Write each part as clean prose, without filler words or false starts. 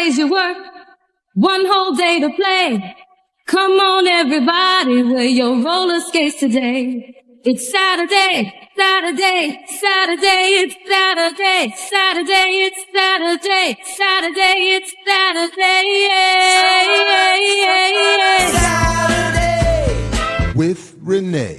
days you work, one whole day to play. Come on, everybody, wear your roller skates today. It's Saturday, Saturday, Saturday, it's Saturday, Saturday, it's Saturday, Saturday, it's Saturday, Saturday with Renee.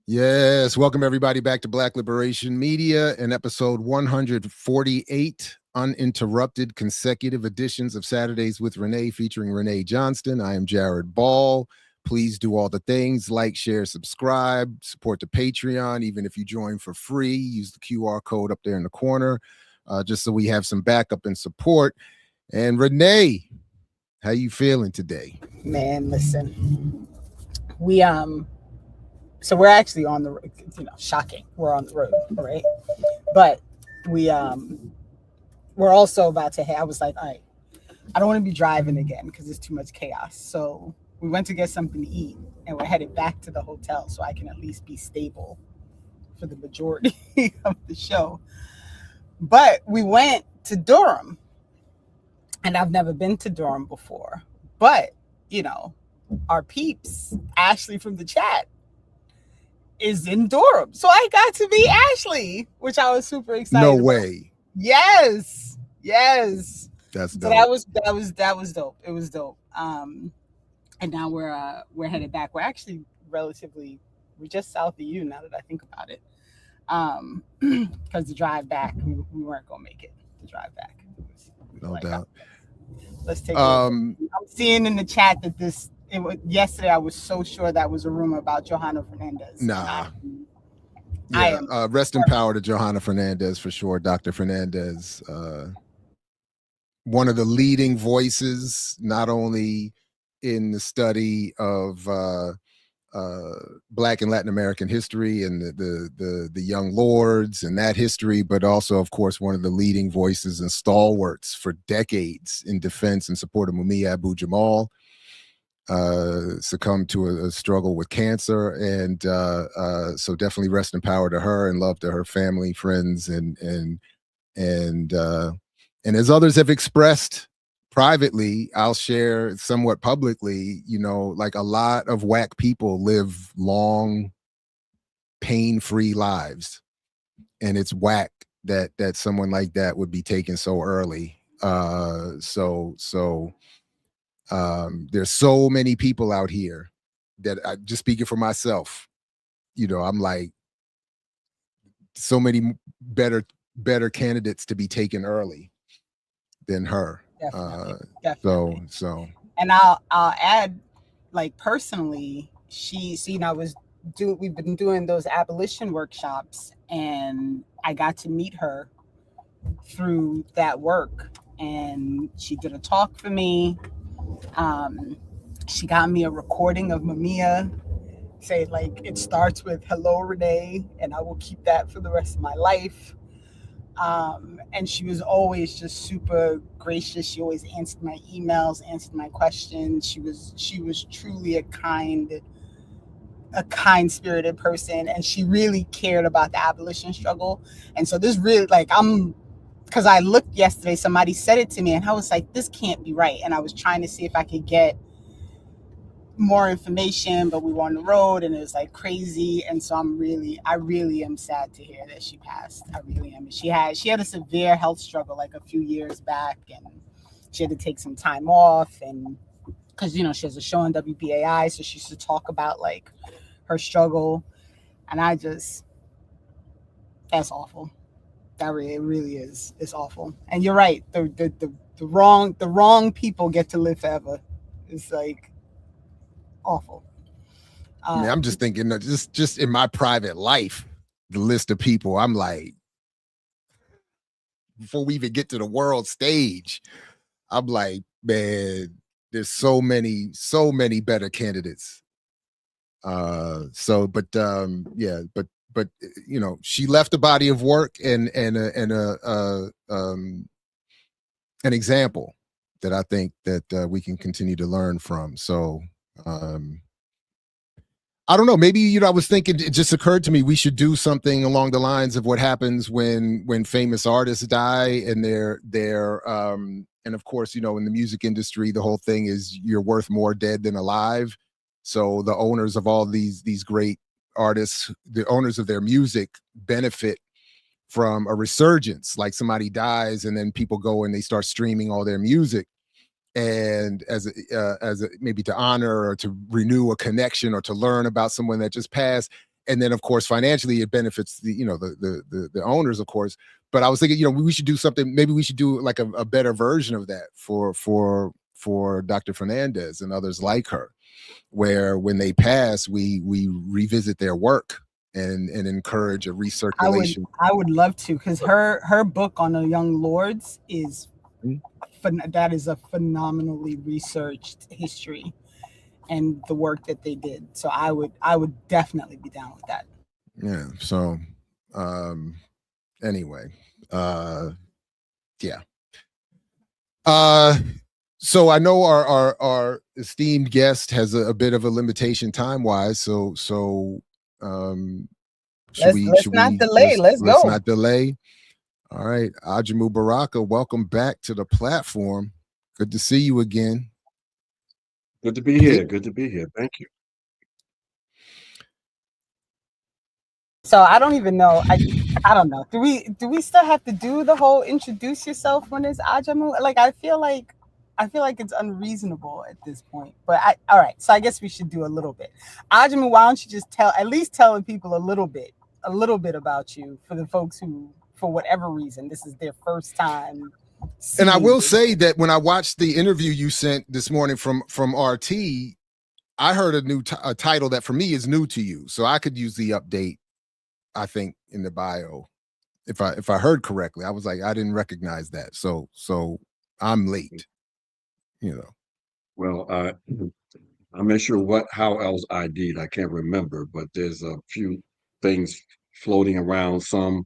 Yes, welcome everybody back to Black Liberation Media and episode 148, uninterrupted consecutive editions of Saturdays with Renee featuring Renee Johnston. I am Jared Ball. Please do all the things, like, share, subscribe, support the Patreon. Even if you join for free, use the QR code up there in the corner, just so we have some backup and support. And Renee, how you feeling today? Man, listen, so we're actually on the road, shocking. We're on the road, right? But we're also about to I was like, all right, I don't want to be driving again because it's too much chaos. So we went to get something to eat and we're headed back to the hotel so I can at least be stable for the majority of the show. But we went to Durham and I've never been to Durham before. But, our peeps, Ashley from the chat, is in Durham. So I got to meet Ashley, which I was super excited No about. way. Yes. That's dope. So that was dope. It was dope. And now we're headed back. We're actually we're just south of you now that I think about it. Because the drive back, we weren't gonna make it. The drive back. No doubt. Let's take I'm seeing in the chat that yesterday I was so sure that was a rumor about Johanna Fernandez. Nah. Rest in power to Johanna Fernandez for sure. Dr. Fernandez, one of the leading voices, not only in the study of Black and Latin American history and the young lords and that history, but also, of course, one of the leading voices and stalwarts for decades in defense and support of Mumia Abu-Jamal. Succumbed to a struggle with cancer, and so definitely rest in power to her and love to her family, friends, and as others have expressed privately, I'll share somewhat publicly, like a lot of Whack people live long, pain-free lives, and it's whack that someone like that would be taken so early. There's so many people out here that I just speaking for myself, I'm like, so many better candidates to be taken early than her. Definitely. So and I'll add, like, personally, we've been doing those abolition workshops and I got to meet her through that work and she did a talk for me. She got me a recording of Mumia, say like it starts with "Hello Renee," and I will keep that for the rest of my life. And she was always just super gracious. She always answered my emails, answered my questions. She was truly a kind-spirited person, and she really cared about the abolition struggle. And so this really, because I looked yesterday, somebody said it to me and I was like, this can't be right. And I was trying to see if I could get more information, but we were on the road and it was like crazy. And so I really am sad to hear that she passed. I really am. She had a severe health struggle like a few years back and she had to take some time off, and because, she has a show on WBAI, so she used to talk about like her struggle. And that's awful. That really is. It's awful. And you're right. The wrong people get to live forever. It's like awful. I'm just thinking, just in my private life, the list of people, I'm like, before we even get to the world stage, I'm like, man, there's so many better candidates. But she left a body of work and an example that I think that we can continue to learn from. So I don't know. Maybe, I was thinking, it just occurred to me, we should do something along the lines of what happens when famous artists die, and and of course, in the music industry, the whole thing is you're worth more dead than alive. So the owners of all these great artists, the owners of their music, benefit from a resurgence. Like somebody dies and then people go and they start streaming all their music, and as a maybe to honor or to renew a connection or to learn about someone that just passed. And then of course financially it benefits the owners, of course. But I was thinking, we should do something. Maybe we should do like a better version of that for Dr. Fernandez and others like her, where when they pass, we revisit their work and encourage a recirculation. I would love to, because her book on the Young Lords is that is a phenomenally researched history and the work that they did. So I would definitely be down with that. Yeah. So anyway, yeah. So I know our esteemed guest has a bit of a limitation time wise. So let's not delay. Let's go. Let's not delay. All right, Ajamu Baraka, welcome back to the platform. Good to see you again. Good to be here. Good to be here. Thank you. So I don't even know. I don't know. Do we still have to do the whole introduce yourself when it's Ajamu? Like I feel like it's unreasonable at this point. But all right. So I guess we should do a little bit. Ajamu, why don't you just tell the people a little bit about you, for the folks who, for whatever reason, this is their first time. And I will say that when I watched the interview you sent this morning from RT, I heard a new title that for me is new to you. So I could use the update, I think, in the bio. If I heard correctly, I was like, I didn't recognize that. So I'm late, Well, I'm not sure how else I did. I can't remember, but there's a few things floating around, some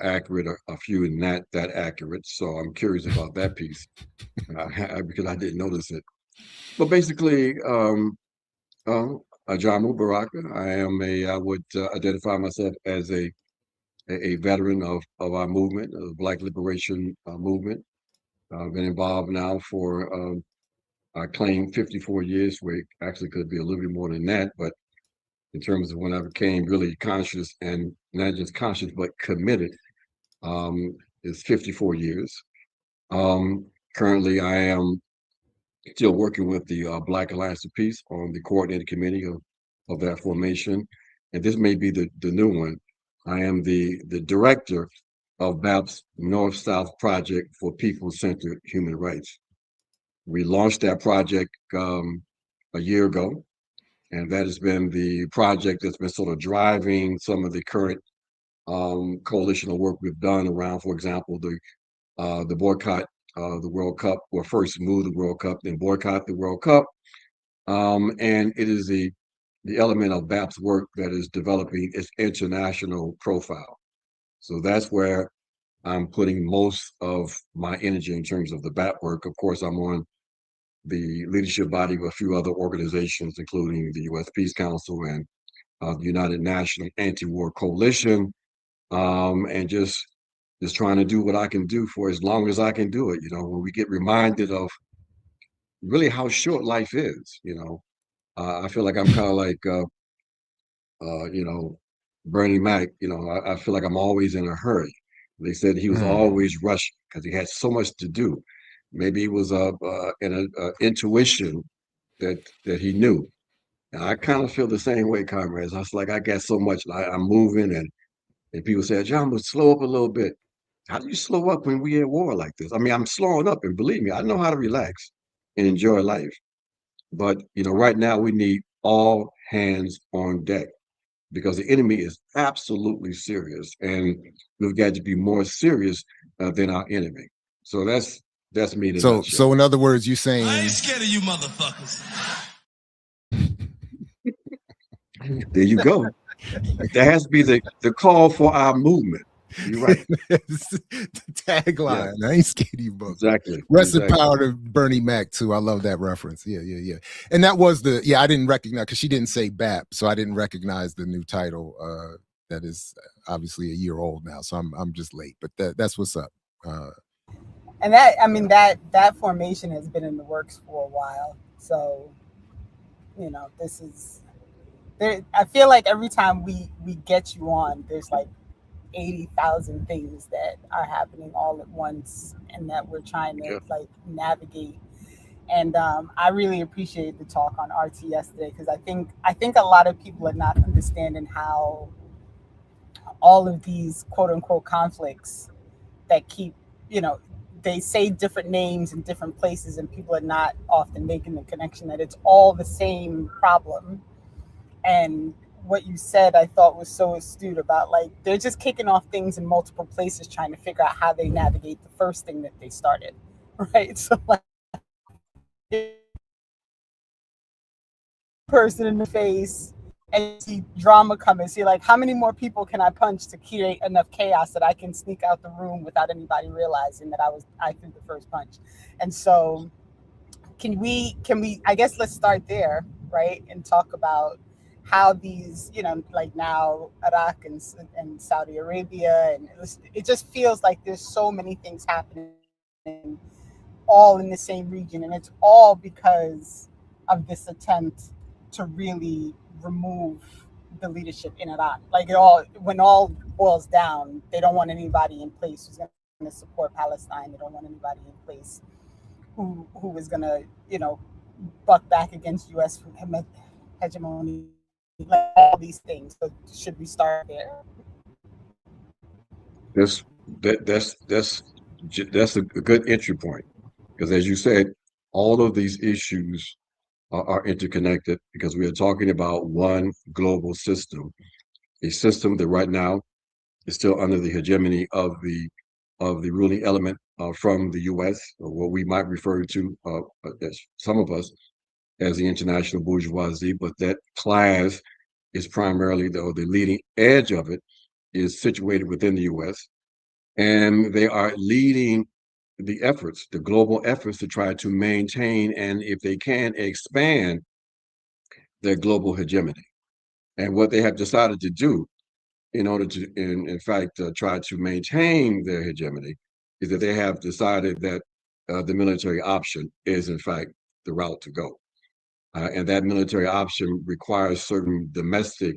accurate, a few not that accurate. So I'm curious about that piece because I didn't notice it. But basically, Ajamu Baraka, I would identify myself as a veteran of our movement, the Black Liberation Movement. I've been involved now for, I claim 54 years, where it actually could be a little bit more than that, but in terms of when I became really conscious, and not just conscious, but committed, is 54 years. Currently, I am still working with the Black Alliance of Peace on the coordinating committee of that formation. And this may be the new one. I am the director of BAP's North-South Project for People-Centered Human Rights. We launched that project a year ago. And that has been the project that's been sort of driving some of the current coalitional work we've done around, for example, the boycott the World Cup, or first move the World Cup, then boycott the World Cup. And it is the element of BAP's work that is developing its international profile. So that's where I'm putting most of my energy in terms of the BAP work. Of course, I'm on the leadership body of a few other organizations, including the U.S. Peace Council and the United National Anti-War Coalition, and just trying to do what I can do for as long as I can do it. When we get reminded of really how short life is, I feel like I'm kind of like, Bernie Mac. I feel like I'm always in a hurry. They said he was always rushing because he had so much to do. Maybe it was an intuition that he knew. And I kind of feel the same way, comrades. I was like, I got so much. I'm moving, and people say, John, but slow up a little bit. How do you slow up when we're at war like this? I mean, I'm slowing up, and believe me, I know how to relax and enjoy life. But right now we need all hands on deck, because the enemy is absolutely serious, and we've got to be more serious than our enemy. So that's me. So in other words, you saying I ain't scared of you motherfuckers. There you go. There has to be the call for our movement. You're right. The tagline. I ain't scared of you both. Exactly. Rest in Exactly. power to Bernie Mac too. I love that reference. Yeah. And that was I didn't recognize, because she didn't say BAP, so I didn't recognize the new title. That is obviously a year old now, so I'm just late. But that's what's up. And that, I mean, that formation has been in the works for a while. So, this is there. I feel like every time we get you on, there's like 80,000 things that are happening all at once, and that we're trying to Yeah. like navigate. And I really appreciate the talk on RT yesterday, because I think a lot of people are not understanding how all of these quote unquote conflicts that keep, they say different names in different places, and people are not often making the connection that it's all the same problem. And what you said, I thought was so astute about, like, they're just kicking off things in multiple places, trying to figure out how they navigate the first thing that they started, right? So, like, person in the face, and you see drama coming. So you're like, how many more people can I punch to create enough chaos that I can sneak out the room without anybody realizing that I threw the first punch? And so can we, I guess let's start there, right? And talk about how these, like now Iraq and Saudi Arabia, and it just feels like there's so many things happening all in the same region, and it's all because of this attempt to really remove the leadership in Iran. Like, when all boils down, they don't want anybody in place who's going to support Palestine. They don't want anybody in place who is going to, buck back against U.S. hegemony, like all these things. So should we start there? That's that's a good entry point, because, as you said, all of these issues are interconnected, because we are talking about one global system, a system that right now is still under the hegemony of the ruling element from the U.S., or what we might refer to, as some of us, as the international bourgeoisie. But that class is primarily, the leading edge of it is situated within the U.S., and they are leading the global efforts to try to maintain, and if they can, expand their global hegemony. And what they have decided to do in order to, in fact, try to maintain their hegemony, is that they have decided that the military option is, in fact, the route to go. And that military option requires certain domestic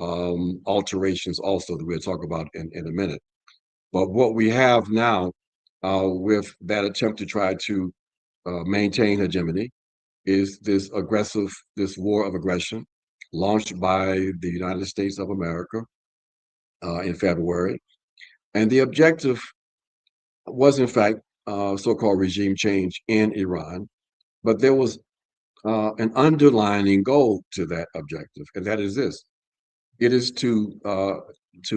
alterations also, that we'll talk about in a minute. But what we have now, with that attempt to try to maintain hegemony, is this war of aggression launched by the United States of America in February. And the objective was, in fact, so-called regime change in Iran. But there was an underlining goal to that objective, and that is this: it is to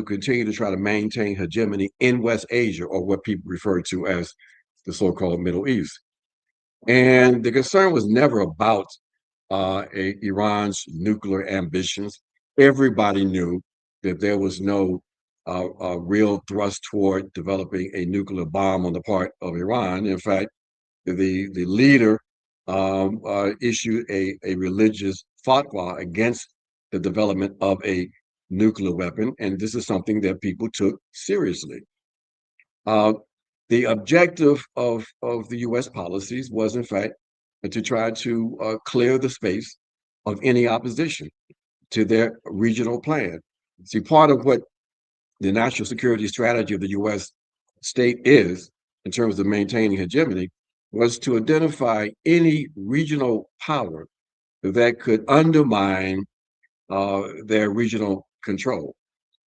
continue to try to maintain hegemony in West Asia, or what people refer to as the so-called Middle East. And the concern was never about Iran's nuclear ambitions. Everybody knew that there was no real thrust toward developing a nuclear bomb on the part of Iran. In fact, the leader issued a religious fatwa against the development of a nuclear weapon, and this is something that people took seriously. Uh, the objective of the U.S. policies was, in fact, to try to clear the space of any opposition to their regional plan. See, part of what the national security strategy of the U.S. state is, in terms of maintaining hegemony, was to identify any regional power that could undermine their regional control,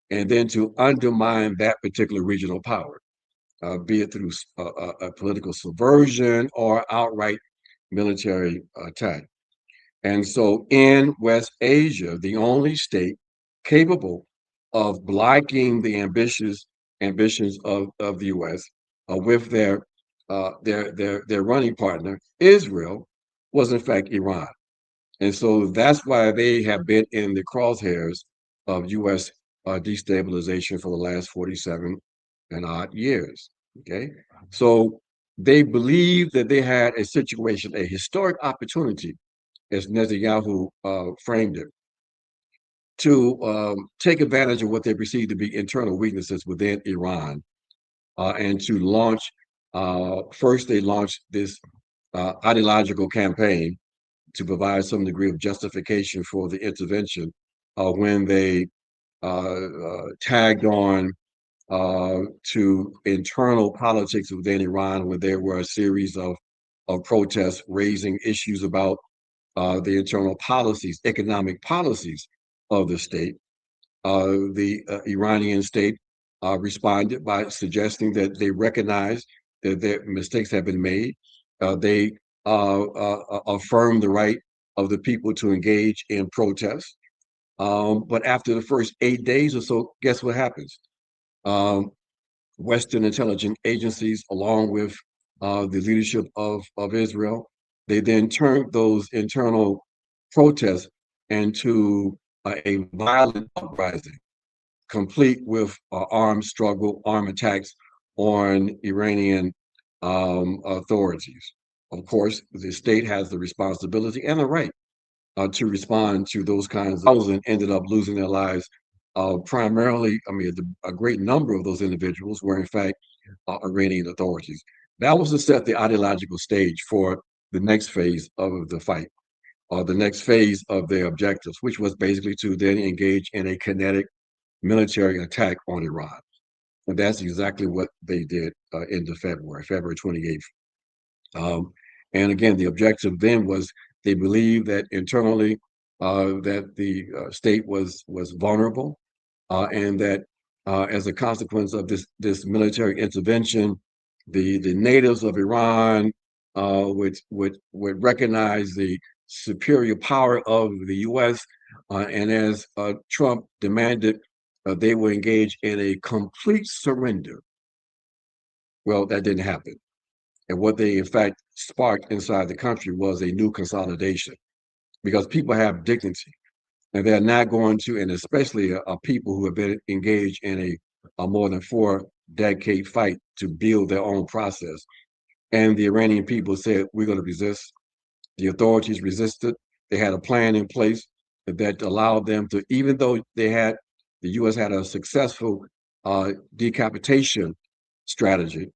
and then to undermine that particular regional power, be it through a political subversion or outright military attack. And so in West Asia, the only state capable of blocking the ambitions of the U.S. With their running partner, Israel, was in fact Iran. And so that's why they have been in the crosshairs of U.S. destabilization for the last 47 and odd years. Okay, so they believed that they had a situation, a historic opportunity, as Netanyahu framed it, to take advantage of what they perceived to be internal weaknesses within Iran, and to launch. First, they launched this ideological campaign to provide some degree of justification for the intervention, when they tagged on to internal politics within Iran, where there were a series of protests raising issues about the internal policies, economic policies of the state. The Iranian state responded by suggesting that they recognize that their mistakes have been made. They affirmed the right of the people to engage in protest. But after the first 8 days or so, guess what happens? Western intelligence agencies, along with the leadership of Israel, they then turned those internal protests into a violent uprising, complete with armed struggle, armed attacks on Iranian authorities. Of course, the state has the responsibility and the right to respond to those kinds of thousands ended up losing their lives. Primarily, I mean, a great number of those individuals were in fact Iranian authorities. That was to set the ideological stage for the next phase of the fight, or the next phase of their objectives, which was basically to then engage in a kinetic military attack on Iran. And that's exactly what they did into February 28th. And again, the objective then was they believed that internally that the state was vulnerable, and that as a consequence of this military intervention, the natives of Iran would recognize the superior power of the U.S. And as Trump demanded, they would engage in a complete surrender. Well, that didn't happen. And what they, in fact, sparked inside the country was a new consolidation, because people have dignity, and they're not going to, and especially people who have been engaged in a more than 4-decade fight to build their own process. And the Iranian people said, we're going to resist. The authorities resisted. They had a plan in place that allowed them to, even though the U.S. had a successful decapitation strategy,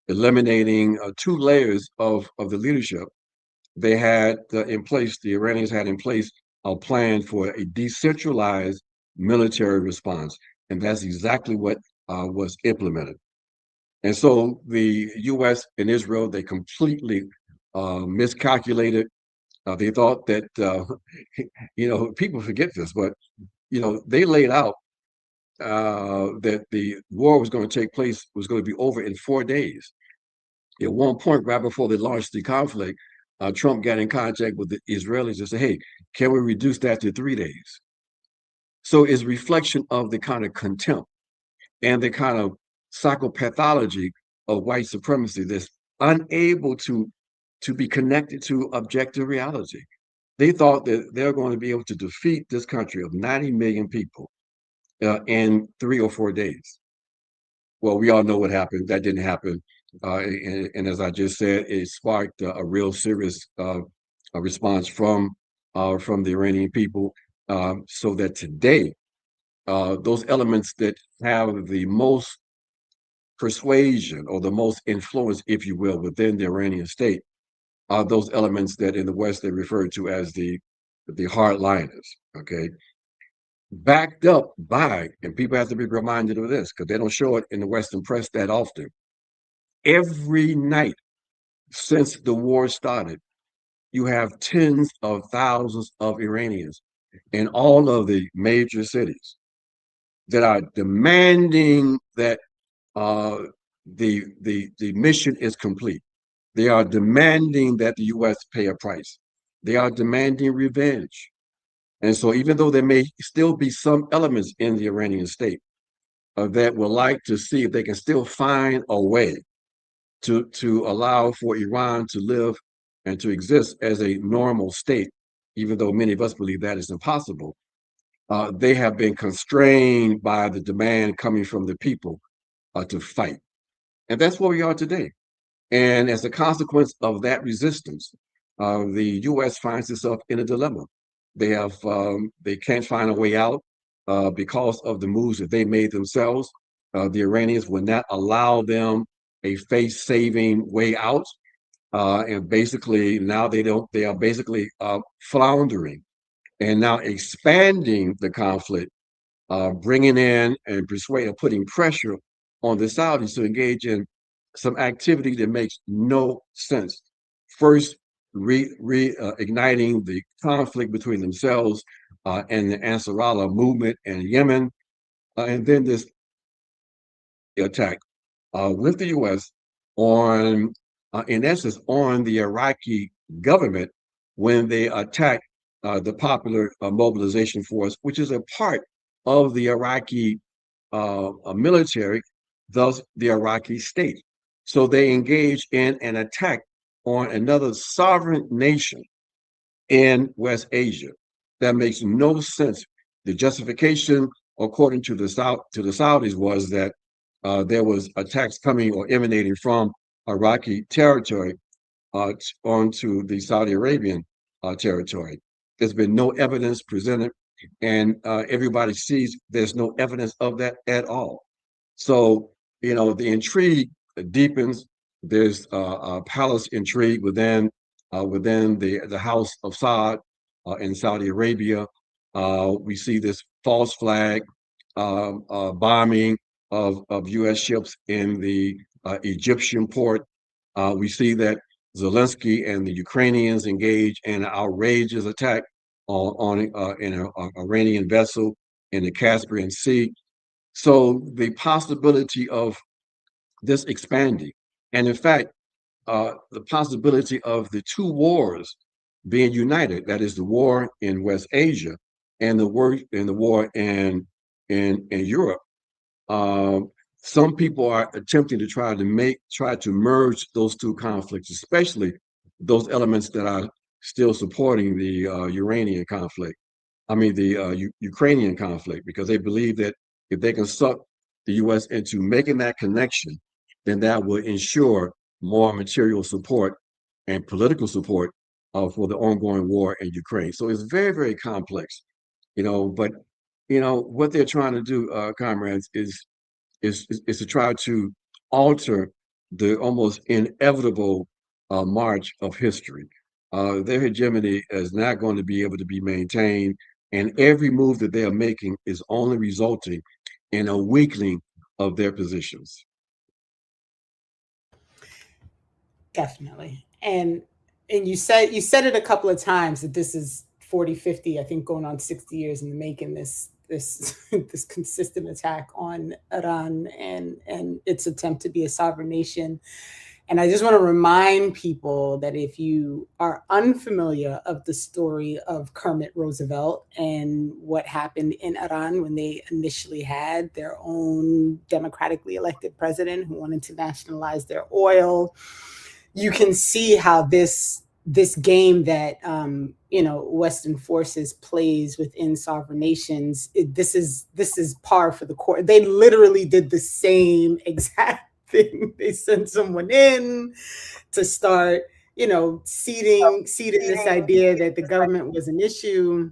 eliminating 2 layers of the leadership. They had in place, the Iranians had in place a plan for a decentralized military response. And that's exactly what was implemented. And so the U.S. and Israel, they completely miscalculated. They thought that, people forget this, but, they laid out that the war was going to take place, was going to be over in 4 days. At one point, right before they launched the conflict, Trump got in contact with the Israelis and said, hey, can we reduce that to 3 days? So it's a reflection of the kind of contempt and the kind of psychopathology of white supremacy that's unable to be connected to objective reality. They thought that they're going to be able to defeat this country of 90 million people in 3 or 4 days. Well, we all know what happened. That didn't happen. And as I just said, it sparked a real serious response from the Iranian people, so that today, those elements that have the most persuasion or the most influence, if you will, within the Iranian state are those elements that in the West they refer to as the hardliners, okay? Backed up by, and people have to be reminded of this because they don't show it in the Western press that often. Every night since the war started, you have tens of thousands of Iranians in all of the major cities that are demanding that the mission is complete. They are demanding that the U.S. pay a price. They are demanding revenge. And so even though there may still be some elements in the Iranian state that would like to see if they can still find a way to allow for Iran to live and to exist as a normal state, even though many of us believe that is impossible, they have been constrained by the demand coming from the people to fight. And that's where we are today. And as a consequence of that resistance, the U.S. finds itself in a dilemma. They can't find a way out because of the moves that they made themselves. The Iranians would not allow them a face-saving way out, and basically now they are basically floundering and now expanding the conflict, bringing in and putting pressure on the Saudis to engage in some activity that makes no sense. First, igniting the conflict between themselves and the Ansarallah movement in Yemen, and then this attack with the U.S. on, in essence, on the Iraqi government when they attacked the Popular Mobilization Force, which is a part of the Iraqi military, thus the Iraqi state. So they engaged in an attack on another sovereign nation in West Asia. That makes no sense. The justification, according to the Saudis, was that there was attacks coming or emanating from Iraqi territory onto the Saudi Arabian territory. There's been no evidence presented, and everybody sees there's no evidence of that at all. So, the intrigue deepens. There's palace intrigue within the House of Saud in Saudi Arabia. We see this false flag bombing of U.S. ships in the Egyptian port. We see that Zelensky and the Ukrainians engage in an outrageous attack on in an Iranian vessel in the Caspian Sea. So the possibility of this expanding, and in fact, the possibility of the two wars being united, that is the war in West Asia and the war in Europe. Some people are attempting to try to merge those two conflicts, especially those elements that are still supporting the Ukrainian conflict, because they believe that if they can suck the U.S. into making that connection, then that will ensure more material support and political support for the ongoing war in Ukraine. So it's very, very complex, but what they're trying to do, comrades, is to try to alter the almost inevitable march of history. Their hegemony is not going to be able to be maintained, and every move that they are making is only resulting in a weakening of their positions. Definitely. And you said it a couple of times that this is 40, 50, I think going on 60 years in the making, this this consistent attack on Iran and its attempt to be a sovereign nation. And I just want to remind people that if you are unfamiliar of the story of Kermit Roosevelt and what happened in Iran when they initially had their own democratically elected president who wanted to nationalize their oil, you can see how this game that Western forces plays within sovereign nations, this is par for the course. They literally did the same exact thing. They sent someone in to start, seeding this idea that the government was an issue.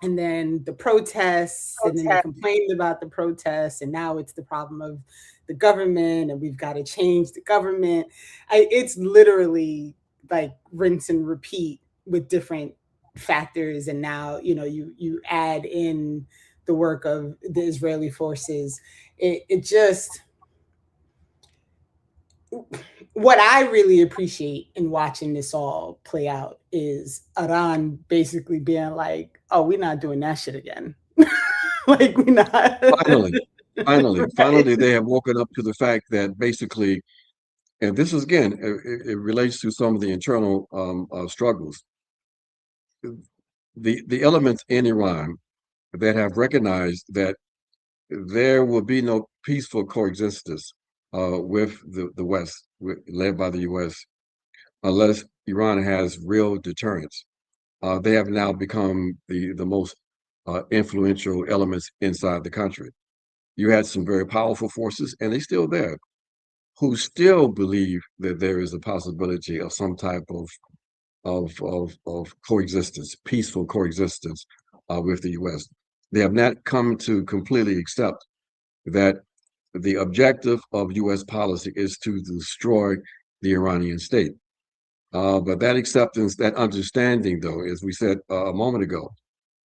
And then the protests, and then they complained about the protests, and now it's the problem of the government, and we've got to change the government. It's literally like rinse and repeat with different factors. And now, you add in the work of the Israeli forces. It just, what I really appreciate in watching this all play out is Iran basically being like, oh, we're not doing that shit again. Like, we're not. Finally, they have woken up to the fact that basically, and this is, again, it relates to some of the internal struggles. The elements in Iran that have recognized that there will be no peaceful coexistence with the West, led by the U.S., unless Iran has real deterrence. They have now become the most influential elements inside the country. You had some very powerful forces, and they're still there, who still believe that there is a possibility of some type of coexistence, peaceful coexistence with the U.S. They have not come to completely accept that the objective of U.S. policy is to destroy the Iranian state. But that acceptance, that understanding, though, as we said a moment ago,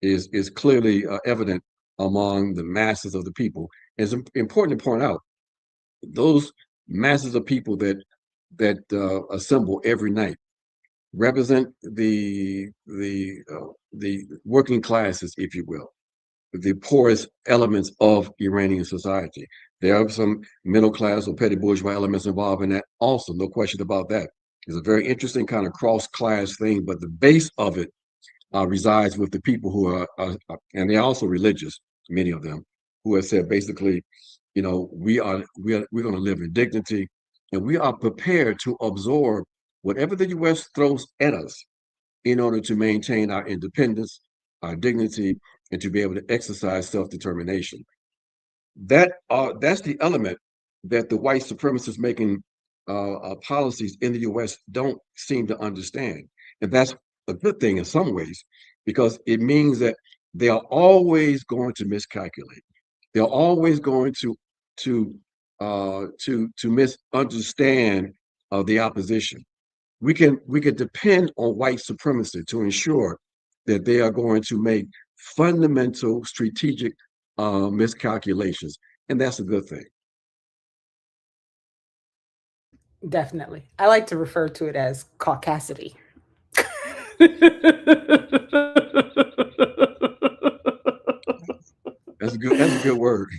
is clearly evident among the masses of the people. It's important to point out those masses of people that assemble every night represent the working classes, if you will, the poorest elements of Iranian society. There are some middle class or petty bourgeois elements involved in that also, no question about that. It's a very interesting kind of cross-class thing, but the base of it resides with the people who are and they're also religious, many of them, who have said basically, we're going to live in dignity, and we are prepared to absorb whatever the U.S. throws at us in order to maintain our independence, our dignity, and to be able to exercise self-determination. That's the element that the white supremacists making policies in the U.S. don't seem to understand, and that's a good thing in some ways, because it means that they are always going to miscalculate. They're always going to misunderstand the opposition. We can depend on white supremacy to ensure that they are going to make fundamental strategic miscalculations, and that's a good thing. Definitely. I like to refer to it as caucasity. That's a good word.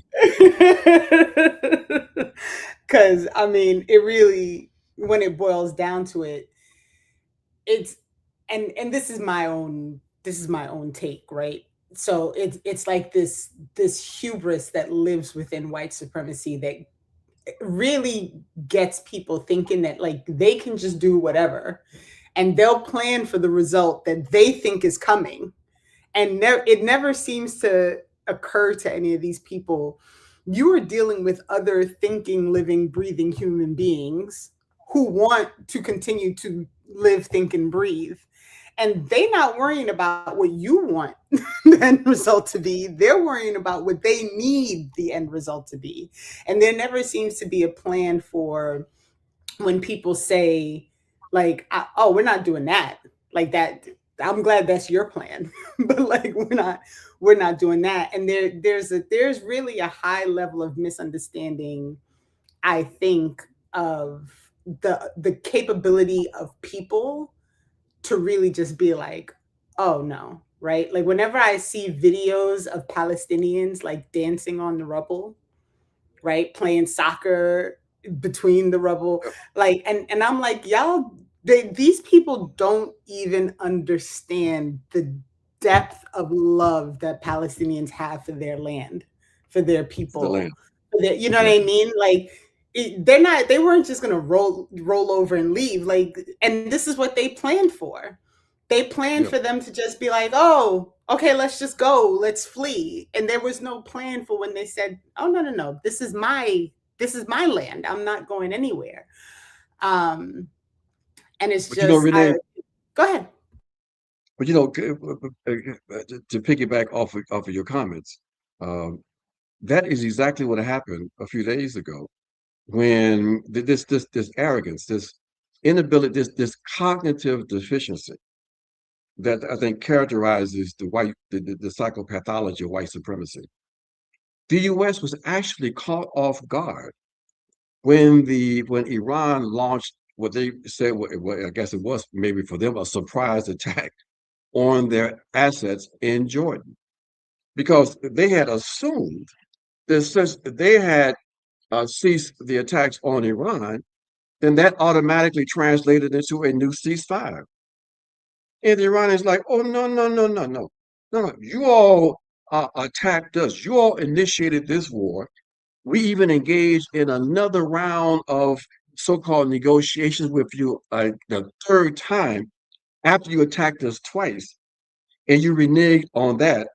Because I mean, it really, when it boils down to it, it's and this is my own take, right? So it's like this hubris that lives within white supremacy that really gets people thinking that like they can just do whatever, and they'll plan for the result that they think is coming, and it never seems to occur to any of these people. You are dealing with other thinking, living, breathing human beings who want to continue to live, think, and breathe. And they're not worrying about what you want the end result to be. They're worrying about what they need the end result to be. And there never seems to be a plan for when people say, like, oh, we're not doing that. Like that, I'm glad that's your plan. But like we're not doing that. And there's really a high level of misunderstanding, I think, of the capability of people to really just be like, oh no, right? Like whenever I see videos of Palestinians like dancing on the rubble, right, playing soccer between the rubble, like, and I'm like, y'all, these people don't even understand the depth of love that Palestinians have for their land, for their The land. people, you know what I mean? Like, they weren't just gonna roll over and leave. Like, and this is what they planned for. They planned for them to just be like, oh, okay, let's just go, let's flee. And there was no plan for when they said, oh no, this is my land. I'm not going anywhere. And it's But just Renee, go ahead. but to piggyback off of your comments, that is exactly what happened a few days ago when this arrogance, this inability, this cognitive deficiency that I think characterizes the psychopathology of white supremacy. The U.S. was actually caught off guard when Iran launched what they said, I guess it was maybe for them a surprise attack on their assets in Jordan, because they had assumed that since they had ceased the attacks on Iran, then that automatically translated into a new ceasefire. And the Iranians like, oh no! You all attacked us. You all initiated this war. We even engaged in another round of so-called negotiations with you the third time after you attacked us twice, and you reneged on that.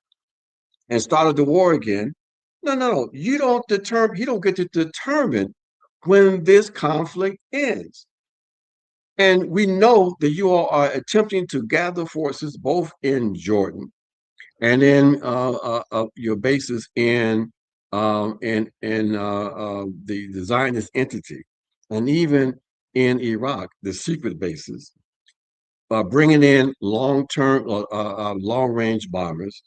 and started the war again. No. You don't get to determine when this conflict ends. And we know that you all are attempting to gather forces both in Jordan and in your bases in the Zionist entity, and even in Iraq, the secret bases, bringing in long-range bombers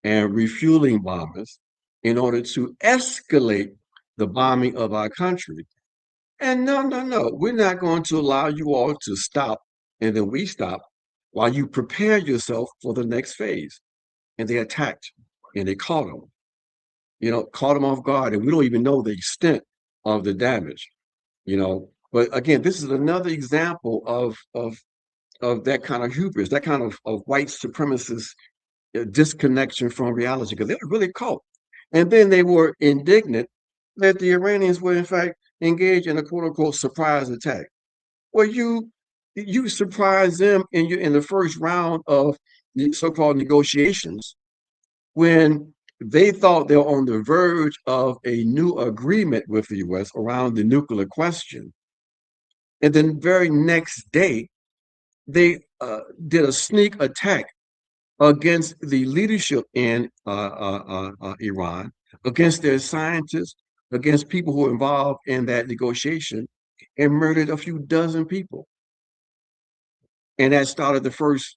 and refueling bombers in order to escalate the bombing of our country. And no, we're not going to allow you all to stop and then we stop while you prepare yourself for the next phase. And they attacked and they caught them, caught them off guard. And we don't even know the extent of the damage, But again, this is another example of that kind of hubris, that kind of white supremacist disconnection from reality, because they were really caught. And then they were indignant that the Iranians were in fact engaged in a quote unquote surprise attack. Well, you surprise them in the first round of the so-called negotiations when they thought they were on the verge of a new agreement with the US around the nuclear question. And then the very next day, they did a sneak attack against the leadership in Iran, against their scientists, against people who were involved in that negotiation, and murdered a few dozen people. And that started the first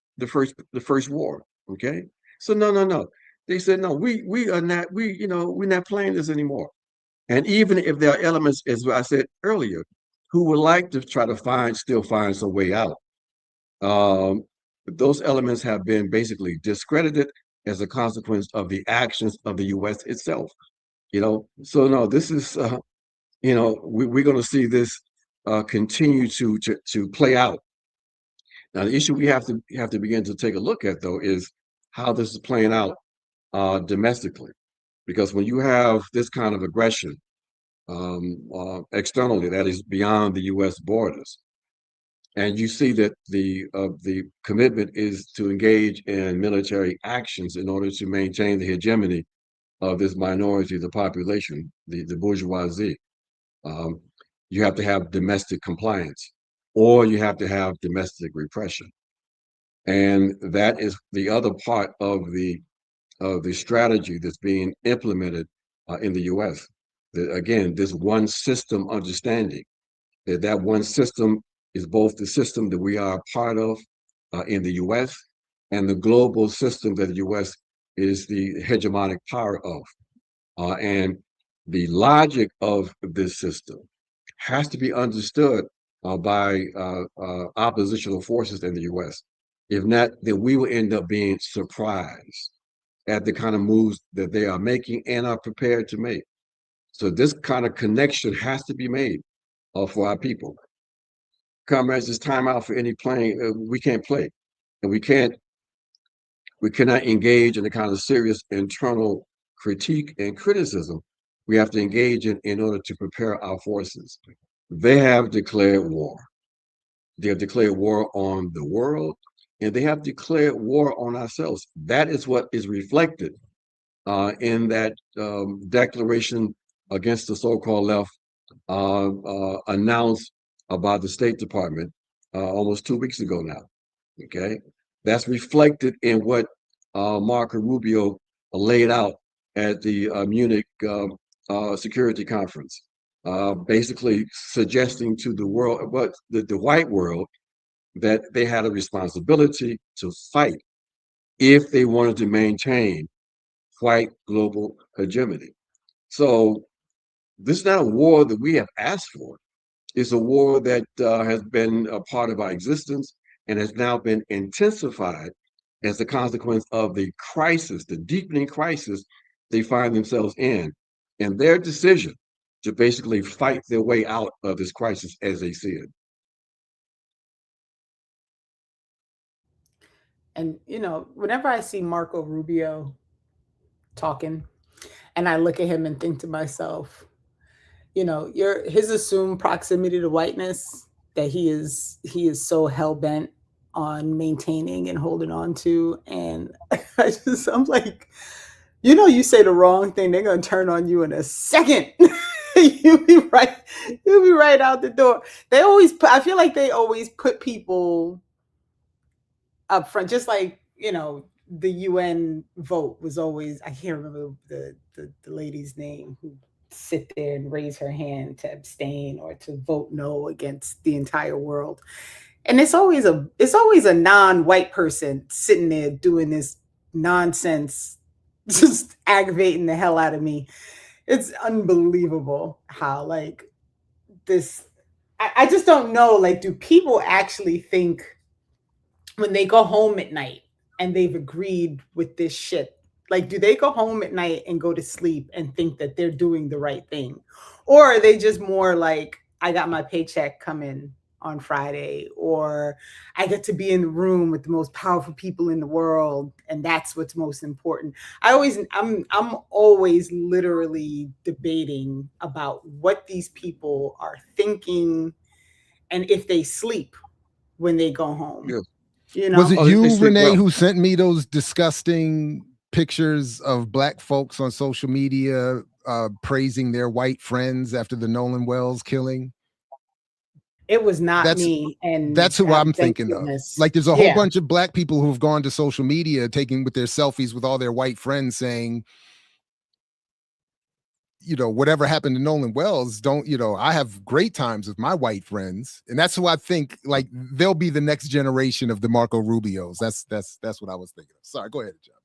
war. Okay, so no. They said no. We are not. We're not playing this anymore. And even if there are elements, as I said earlier, who would like to try to still find some way out, those elements have been basically discredited as a consequence of the actions of the U.S. itself. So no, this is we're going to see this continue to play out. Now, the issue we have to begin to take a look at, though, is how this is playing out domestically, because when you have this kind of aggression externally, that is beyond the U.S. borders, and you see that the commitment is to engage in military actions in order to maintain the hegemony of this minority of the population, the bourgeoisie. You have to have domestic compliance, or you have to have domestic repression. And that is the other part of the strategy that's being implemented in the US. Again, this one system understanding, that one system is both the system that we are a part of in the US and the global system that the US is the hegemonic power of. And the logic of this system has to be understood by oppositional forces in the US. If not, then we will end up being surprised at the kind of moves that they are making and are prepared to make. So this kind of connection has to be made for our people. Comrades, it's time out for any playing. We can't play, and we cannot engage in the kind of serious internal critique and criticism we have to engage in order to prepare our forces. They have declared war. They have declared war on the world, and they have declared war on ourselves. That is what is reflected in that declaration against the so-called left announced by the State Department almost 2 weeks ago now. Okay, that's reflected in what Marco Rubio laid out at the Munich Security Conference, basically suggesting to the world, the white world, that they had a responsibility to fight if they wanted to maintain white global hegemony. So this is not a war that we have asked for. It's a war that has been a part of our existence and has now been intensified as a consequence of the crisis, the deepening crisis they find themselves in, and their decision to basically fight their way out of this crisis as they see it. And, whenever I see Marco Rubio talking and I look at him and think to myself, his assumed proximity to whiteness that he is so hell-bent on maintaining and holding on to. And I'm like, You know, you say the wrong thing, they're gonna turn on you in a second. you be right. You'll be right out the door. They always put. I feel like they always put people up front, just like the UN vote was always. I can't remember the lady's name who sit there and raise her hand to abstain or to vote no against the entire world. And it's always a non-white person sitting there doing this nonsense, just aggravating the hell out of me. It's unbelievable how like this. I just don't know. Like, do people actually think when they go home at night and they've agreed with this shit? Like, do they go home at night and go to sleep and think that they're doing the right thing? Or are they just more like, I got my paycheck coming on Friday, or I get to be in the room with the most powerful people in the world, and that's what's most important. I'm always literally debating about what these people are thinking and if they sleep when they go home. Yeah. Was it Oh, they you, sleep Renee, well. who sent me those disgusting pictures of black folks on social media praising their white friends after the Nolan Wells killing? It was not That's me, and that's who I'm thank thinking of. goodness. Like, there's a whole Yeah, bunch of black people who've gone to social media taking with their selfies with all their white friends saying, whatever happened to Nolan Wells, I have great times with my white friends. And that's who I think, like, they'll be the next generation of the Marco Rubios. That's what I was thinking of. Sorry, go ahead, John.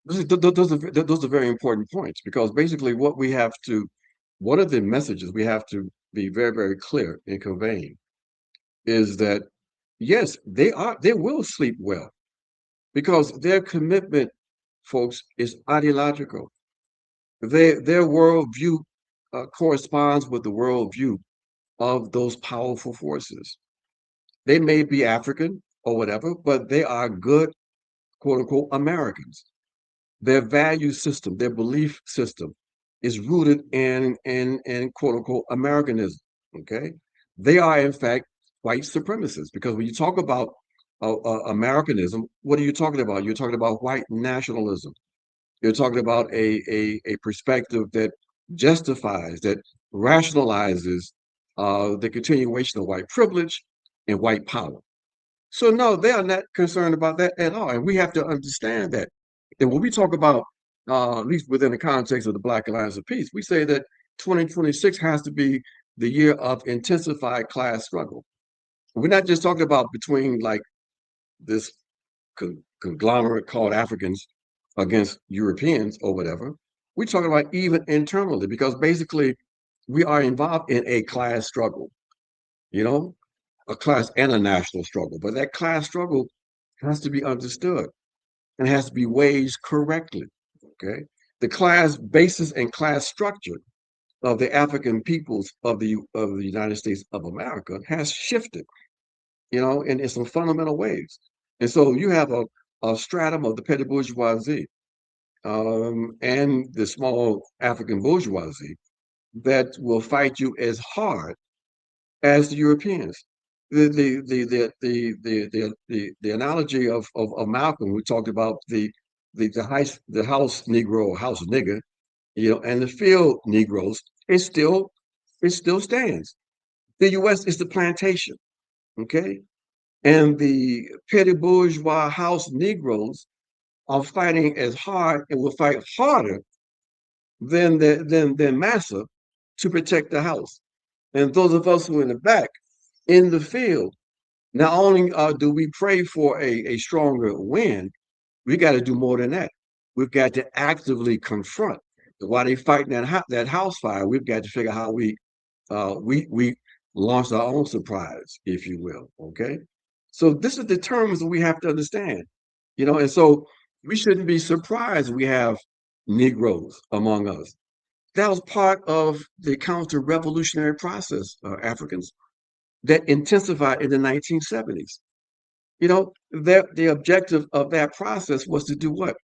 Those are very important points, because basically one of the messages we have to be very, very clear in conveying is that, yes, they will sleep well, because their commitment, folks, is ideological. Their worldview corresponds with the worldview of those powerful forces. They may be African or whatever, but they are good, quote unquote, Americans. Their value system, their belief system is rooted in quote unquote Americanism. Okay. They are, in fact, white supremacists, because when you talk about Americanism, what are you talking about? You're talking about white nationalism. You're talking about a perspective that justifies, that rationalizes the continuation of white privilege and white power. So no, they are not concerned about that at all, and we have to understand that. And when we talk about, at least within the context of the Black Alliance of Peace, we say that 2026 has to be the year of intensified class struggle. We're not just talking about between like this conglomerate called Africans against Europeans or whatever. We're talking about even internally, because basically we are involved in a class struggle, you know, a class and a national struggle. But that class struggle has to be understood and has to be waged correctly. Okay. The class basis and class structure of the African peoples of the United States of America has shifted, in some fundamental ways. And so you have a stratum of the petty bourgeoisie and the small African bourgeoisie that will fight you as hard as the Europeans. The analogy of Malcolm, we talked about the house Negro, house nigger, and the field Negroes. It still stands. The U.S. is the plantation, okay, and the petty bourgeois house Negroes are fighting as hard and will fight harder than massa to protect the house. And those of us who are in the back, in the field, not only do we pray for a stronger wind, we got to do more than that. We've got to actively confront. While they fighting that house fire, we've got to figure out how we launch our own surprise, if you will. Okay, so this is the terms that we have to understand, and so we shouldn't be surprised we have Negroes among us. That was part of the counter-revolutionary process, Africans, that intensified in the 1970s. The objective of that process was to do what?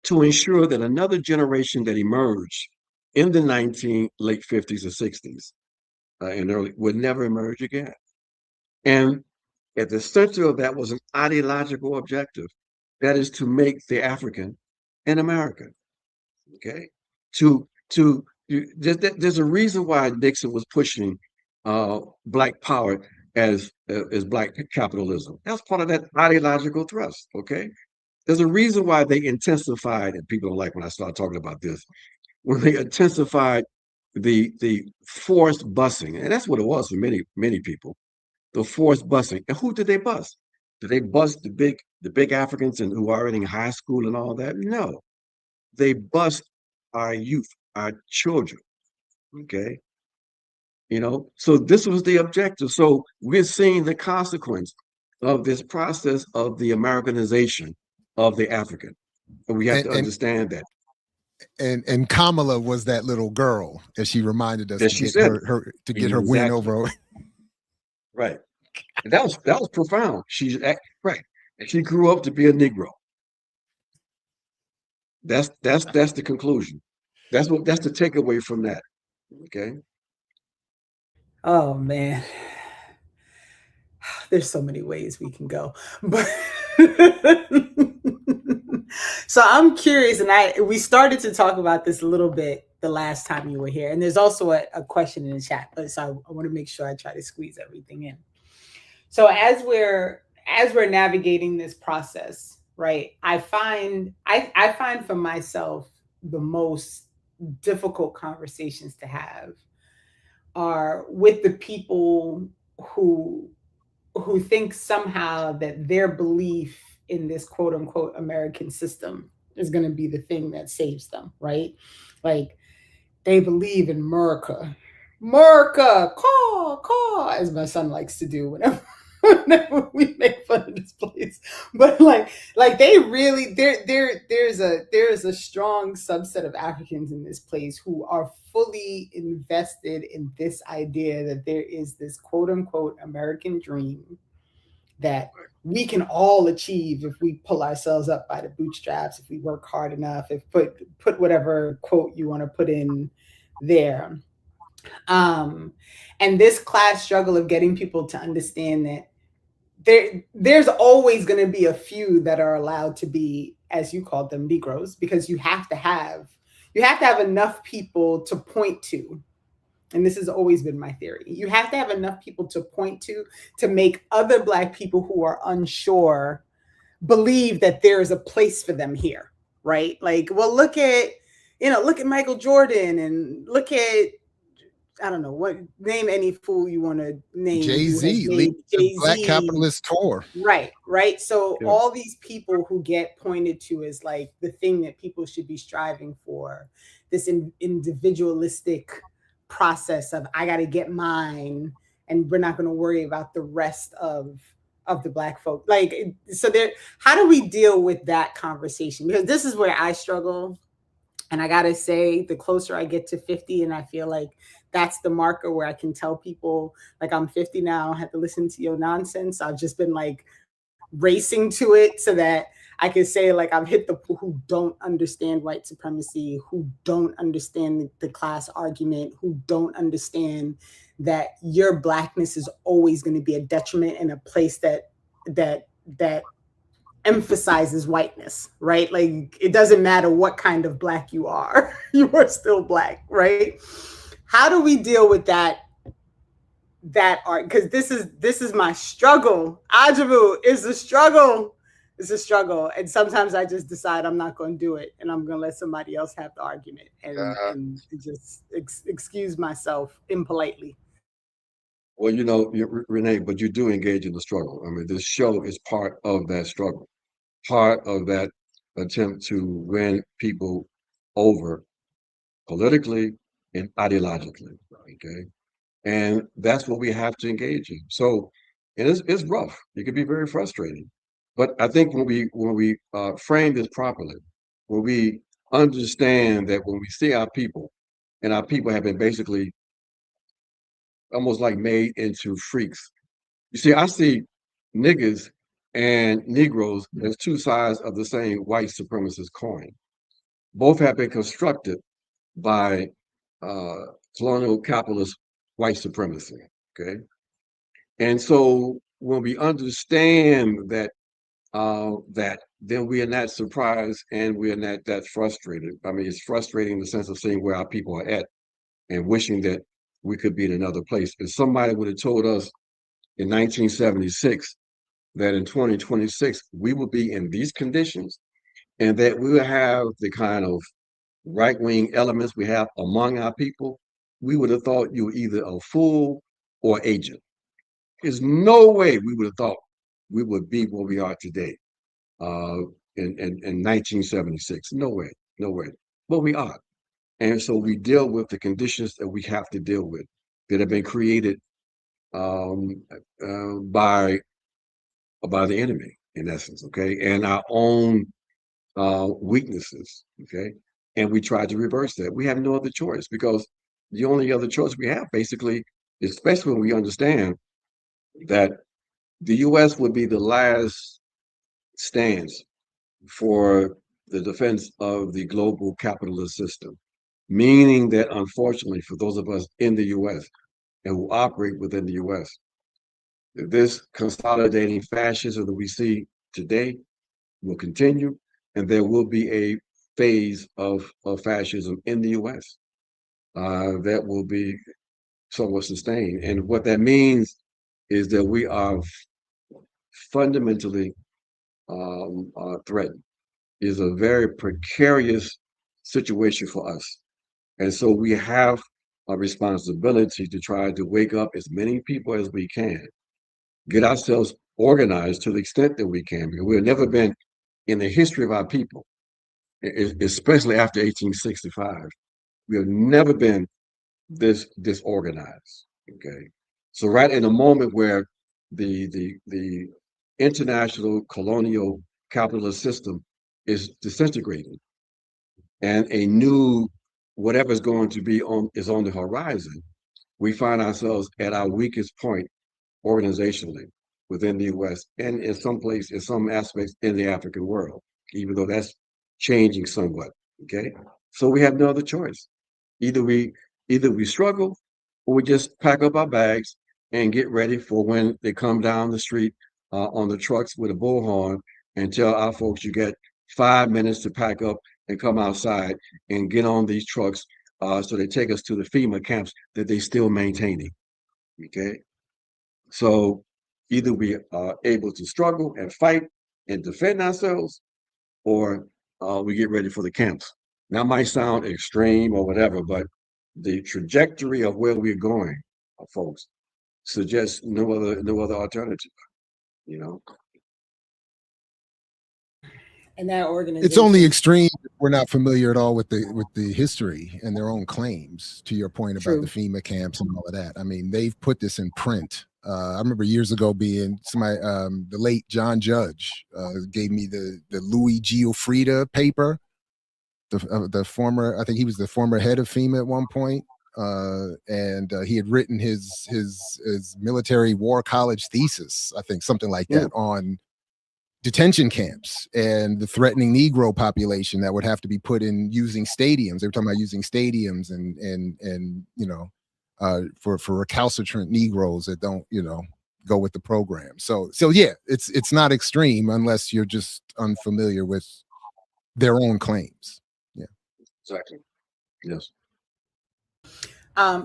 To ensure that another generation that emerged in the late 50s or 60s and early would never emerge again. And at the center of that was an ideological objective. That is to make the African in America. Okay, there's a reason why Nixon was pushing black power as black capitalism. That's part of that ideological thrust. Okay, there's a reason why they intensified, and people don't like when I start talking about this, when they intensified the forced busing, and that's what it was for many people, the forced busing. And who did they bust? Did they bust the big Africans and who are already in high school and all that? No, they bust our youth, our children. Okay, so this was the objective. So we're seeing the consequence of this process of the Americanization of the African, and we have to understand that. And Kamala was that little girl, as she reminded us, As to she get said, her win over. Right. And that was profound. Right. And she grew up to be a Negro. That's the conclusion. That's the takeaway from that. Okay. Oh man, there's so many ways we can go, but so I'm curious, and we started to talk about this a little bit the last time you were here, and there's also a question in the chat, but so I want to make sure I try to squeeze everything in. So as we're navigating this process, right, I find for myself the most difficult conversations to have are with the people who think somehow that their belief in this quote unquote American system is going to be the thing that saves them, right? Like they believe in America, caw, as my son likes to do whenever we make fun of this place. But like they really there's a strong subset of Africans in this place who are fully invested in this idea that there is this quote unquote American dream that we can all achieve if we pull ourselves up by the bootstraps, if we work hard enough, if put whatever quote you want to put in there. And this class struggle of getting people to understand that there's always going to be a few that are allowed to be, as you called them, Negroes, because you have to have enough people to point to. And this has always been my theory. You have to have enough people to point to make other Black people who are unsure believe that there is a place for them here, right? Like, well, look at Michael Jordan, and look at, I don't know, name any fool you want to name. Jay-Z, the Black Capitalist Tour. Right. So all these people who get pointed to as like the thing that people should be striving for, this individualistic process of I got to get mine, and we're not going to worry about the rest of the Black folk. Like, so how do we deal with that conversation? Because this is where I struggle. And I got to say, the closer I get to 50, and I feel like that's the marker where I can tell people, like, I'm 50 now, I don't have to listen to your nonsense. I've just been like racing to it so that I can say, like, I've hit the people who don't understand white supremacy, who don't understand the class argument, who don't understand that your Blackness is always going to be a detriment in a place that emphasizes whiteness, right? Like, it doesn't matter what kind of Black you are, you are still Black, right? How do we deal with that art? Because this is my struggle. Ajamu is a struggle. It's a struggle. And sometimes I just decide I'm not going to do it, and I'm going to let somebody else have the argument and just excuse myself impolitely. Well, Renee, but you do engage in the struggle. I mean, this show is part of that struggle, part of that attempt to win people over politically and ideologically. Okay. And that's what we have to engage in. So it's rough. It can be very frustrating. But I think when we frame this properly, when we understand that when we see our people, and our people have been basically almost like made into freaks. You see, I see niggas and Negroes as two sides of the same white supremacist coin. Both have been constructed by colonial capitalist white supremacy. Okay. And so when we understand that that, then we are not surprised and we are not that frustrated. I mean, it's frustrating in the sense of seeing where our people are at and wishing that we could be in another place. If somebody would have told us in 1976 that in 2026 we will be in these conditions and that we will have the kind of right-wing elements we have among our people, we would have thought you were either a fool or agent. There's no way we would have thought we would be where we are today uh, in 1976. No way, no way. But we are. And so we deal with the conditions that we have to deal with that have been created um, by the enemy, in essence, okay, and our own weaknesses, okay, and we try to reverse that. We have no other choice because the only other choice we have, basically, especially when we understand that the U.S. would be the last stance for the defense of the global capitalist system, meaning that unfortunately, for those of us in the U.S. and who operate within the U.S., this consolidating fascism that we see today will continue, and there will be a phase of fascism in the U.S. That will be somewhat sustained. And what that means is that we are fundamentally threatened. Is a very precarious situation for us. And so we have a responsibility to try to wake up as many people as we can, get ourselves organized to the extent that we can. Because we've never been in the history of our people, especially after 1865, we have never been this disorganized. Okay. So right in a moment where the international colonial capitalist system is disintegrating and a new whatever is going to be on is on the horizon, we find ourselves at our weakest point organizationally within the US and in some place, in some aspects in the African world, even though that's changing somewhat. Okay. So we have no other choice. Either we either we struggle or we just pack up our bags and get ready for when they come down the street on the trucks with a bullhorn and tell our folks you get 5 minutes to pack up and come outside and get on these trucks so they take us to the FEMA camps that they still maintaining. Okay. So either we are able to struggle and fight and defend ourselves, or we get ready for the camps. That might sound extreme or whatever, but the trajectory of where we're going, folks, suggests no other alternative. You know. And that organization. It's only extreme if we're not familiar at all with the history and their own claims. To your point about True. the FEMA camps and all of that, I mean, they've put this in print. I remember years ago being somebody, the late John Judge gave me the Louis Giuffrida paper. The former, I think he was the former head of FEMA at one point, and he had written his military war college thesis, I think something like that, on detention camps and the threatening Negro population that would have to be put in using stadiums. They were talking about using stadiums and you know, for recalcitrant Negroes that don't, you know, go with the program. So yeah, it's not extreme unless you're just unfamiliar with their own claims. Yeah, Exactly. Yes.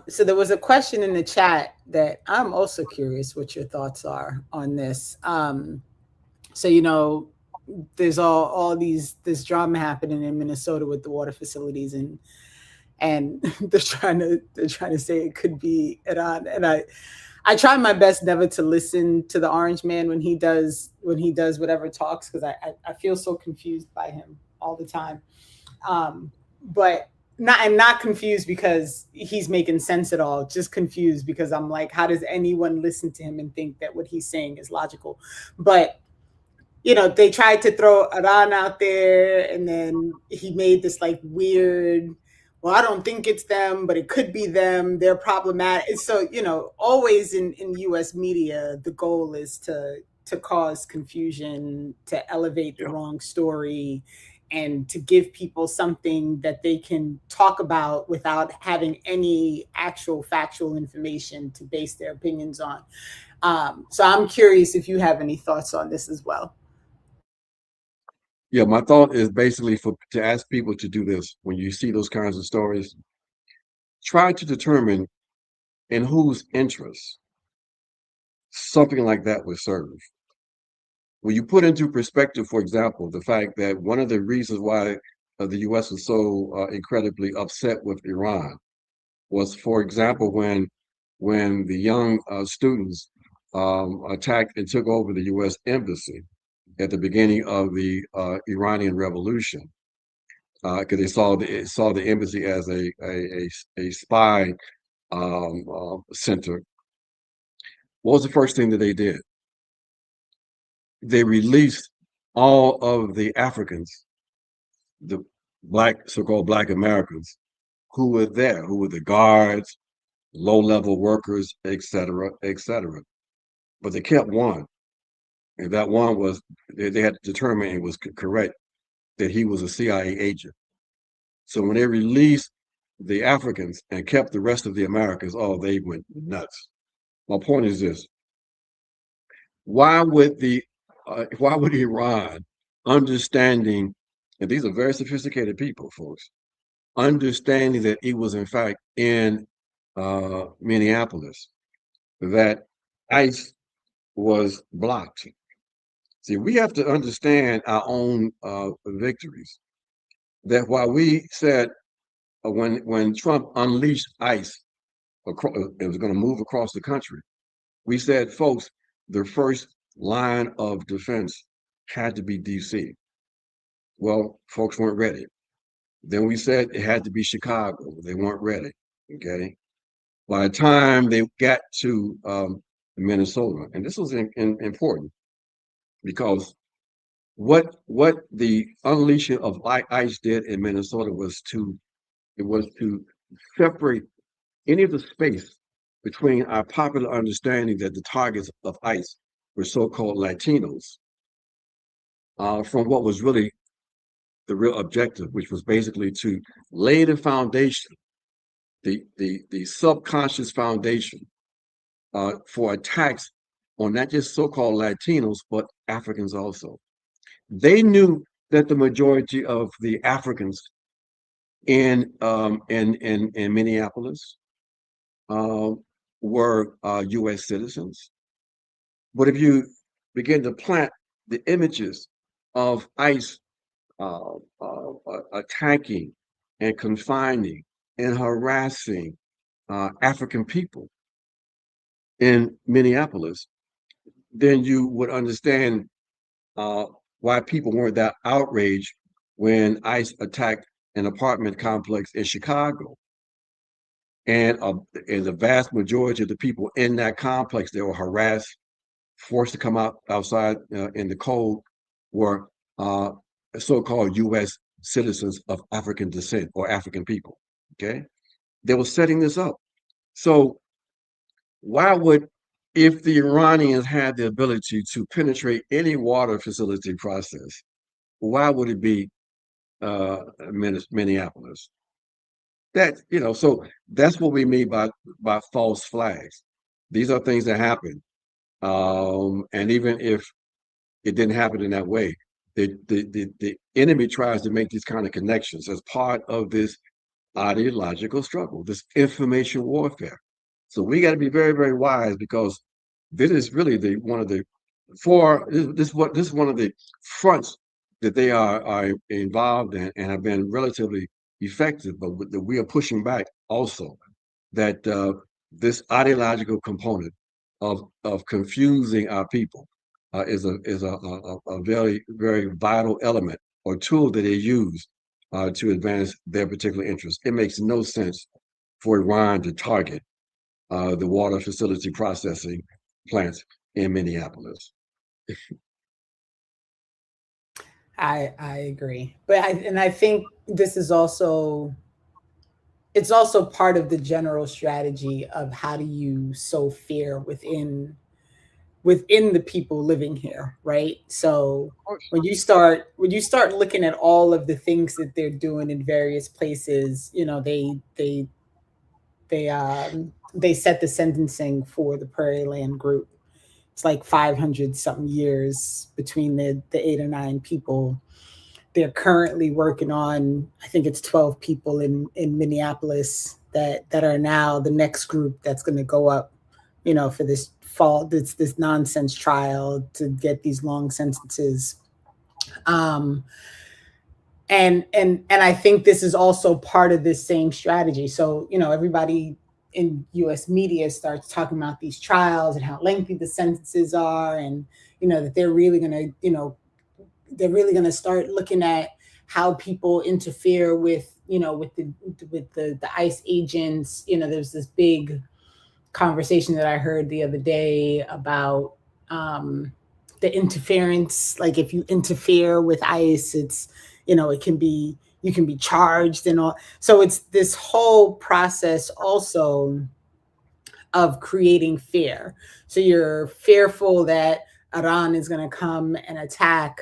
So there was a question in the chat that I'm also curious what your thoughts are on this. So, you know, there's all this drama happening in Minnesota with the water facilities, and they're trying to say it could be Iran. And I try my best never to listen to the Orange Man when he does whatever talks, because I feel so confused by him all the time. But I'm not confused because he's making sense at all, just confused because I'm like, how does anyone listen to him and think that what he's saying is logical? But you know, they tried to throw Iran out there, and then he made this like weird, well, I don't think it's them, but it could be them. They're problematic. So, you know, always in US media, the goal is to cause confusion, to elevate the wrong story, and to give people something that they can talk about without having any actual factual information to base their opinions on. So I'm curious if you have any thoughts on this as well. Yeah, my thought is basically to ask people to do this when you see those kinds of stories. Try to determine in whose interest something like that would serve. When you put into perspective, for example, the fact that one of the reasons why the U.S. was so incredibly upset with Iran was, for example, when the young students attacked and took over the U.S. embassy at the beginning of the Iranian Revolution, because they saw the embassy as a spy center. What was the first thing that they did? They released all of the Africans, the so-called Black Americans, who were there, who were the guards, low-level workers, et cetera, et cetera. But they kept one, and that one was they had to determine it was correct that he was a CIA agent. So when they released the Africans and kept the rest of the Americans, oh, they went nuts. My point is this: why would Iran, understanding, and these are very sophisticated people, folks, understanding that it was in fact in Minneapolis, that ICE was blocked. See, we have to understand our own victories. That while we said when Trump unleashed ICE, it was going to move across the country, we said, folks, the first line of defense had to be DC. Well, folks weren't ready. Then we said it had to be Chicago. They weren't ready. Okay. By the time they got to Minnesota, and this was important because what the unleashing of ICE did in Minnesota was to separate any of the space between our popular understanding that the targets of ICE were so-called Latinos from what was really the real objective, which was basically to lay the foundation, the subconscious foundation for attacks on not just so-called Latinos, but Africans also. They knew that the majority of the Africans in Minneapolis were U.S. citizens. But if you begin to plant the images of ICE attacking and confining and harassing African people in Minneapolis, then you would understand why people weren't that outraged when ICE attacked an apartment complex in Chicago. And the vast majority of the people in that complex, they were harassed, forced to come outside in the cold, were so-called U.S. citizens of African descent or African people. Okay, they were setting this up. So why would, if the Iranians had the ability to penetrate any water facility process, why would it be Minneapolis? That, so that's what we mean by false flags. These are things that happen, and even if it didn't happen in that way, the enemy tries to make these kind of connections as part of this ideological struggle, this information warfare. So we got to be very, very wise, because this is really this is one of the fronts that they are involved in and have been relatively effective, but that we are pushing back also, that this ideological component of confusing our people is a very, very vital element or tool that they use to advance their particular interests. It makes no sense for Iran to target the water facility processing plants in Minneapolis. I agree, but I think this is also, it's also part of the general strategy of how do you sow fear within the people living here, right? So when you start looking at all of the things that they're doing in various places, they set the sentencing for the Prairie Land Group. It's like 500 something years between the 8 or 9 people. they're currently working on, I think it's 12 people in Minneapolis that are now the next group that's going to go up, for this fall, this nonsense trial to get these long sentences. And I think this is also part of this same strategy. So, everybody in US media starts talking about these trials and how lengthy the sentences are, and that they're really going to start looking at how people interfere with the ICE agents. There's this big conversation that I heard the other day about the interference. Like, if you interfere with ICE, it's you can be charged and all. So it's this whole process also of creating fear. So you're fearful that Iran is going to come and attack.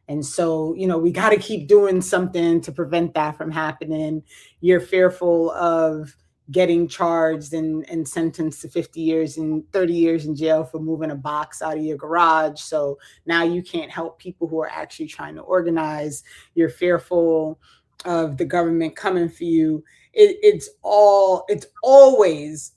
And so, we got to keep doing something to prevent that from happening. You're fearful of getting charged and sentenced to 50 years and 30 years in jail for moving a box out of your garage. So now you can't help people who are actually trying to organize. You're fearful of the government coming for you. It's always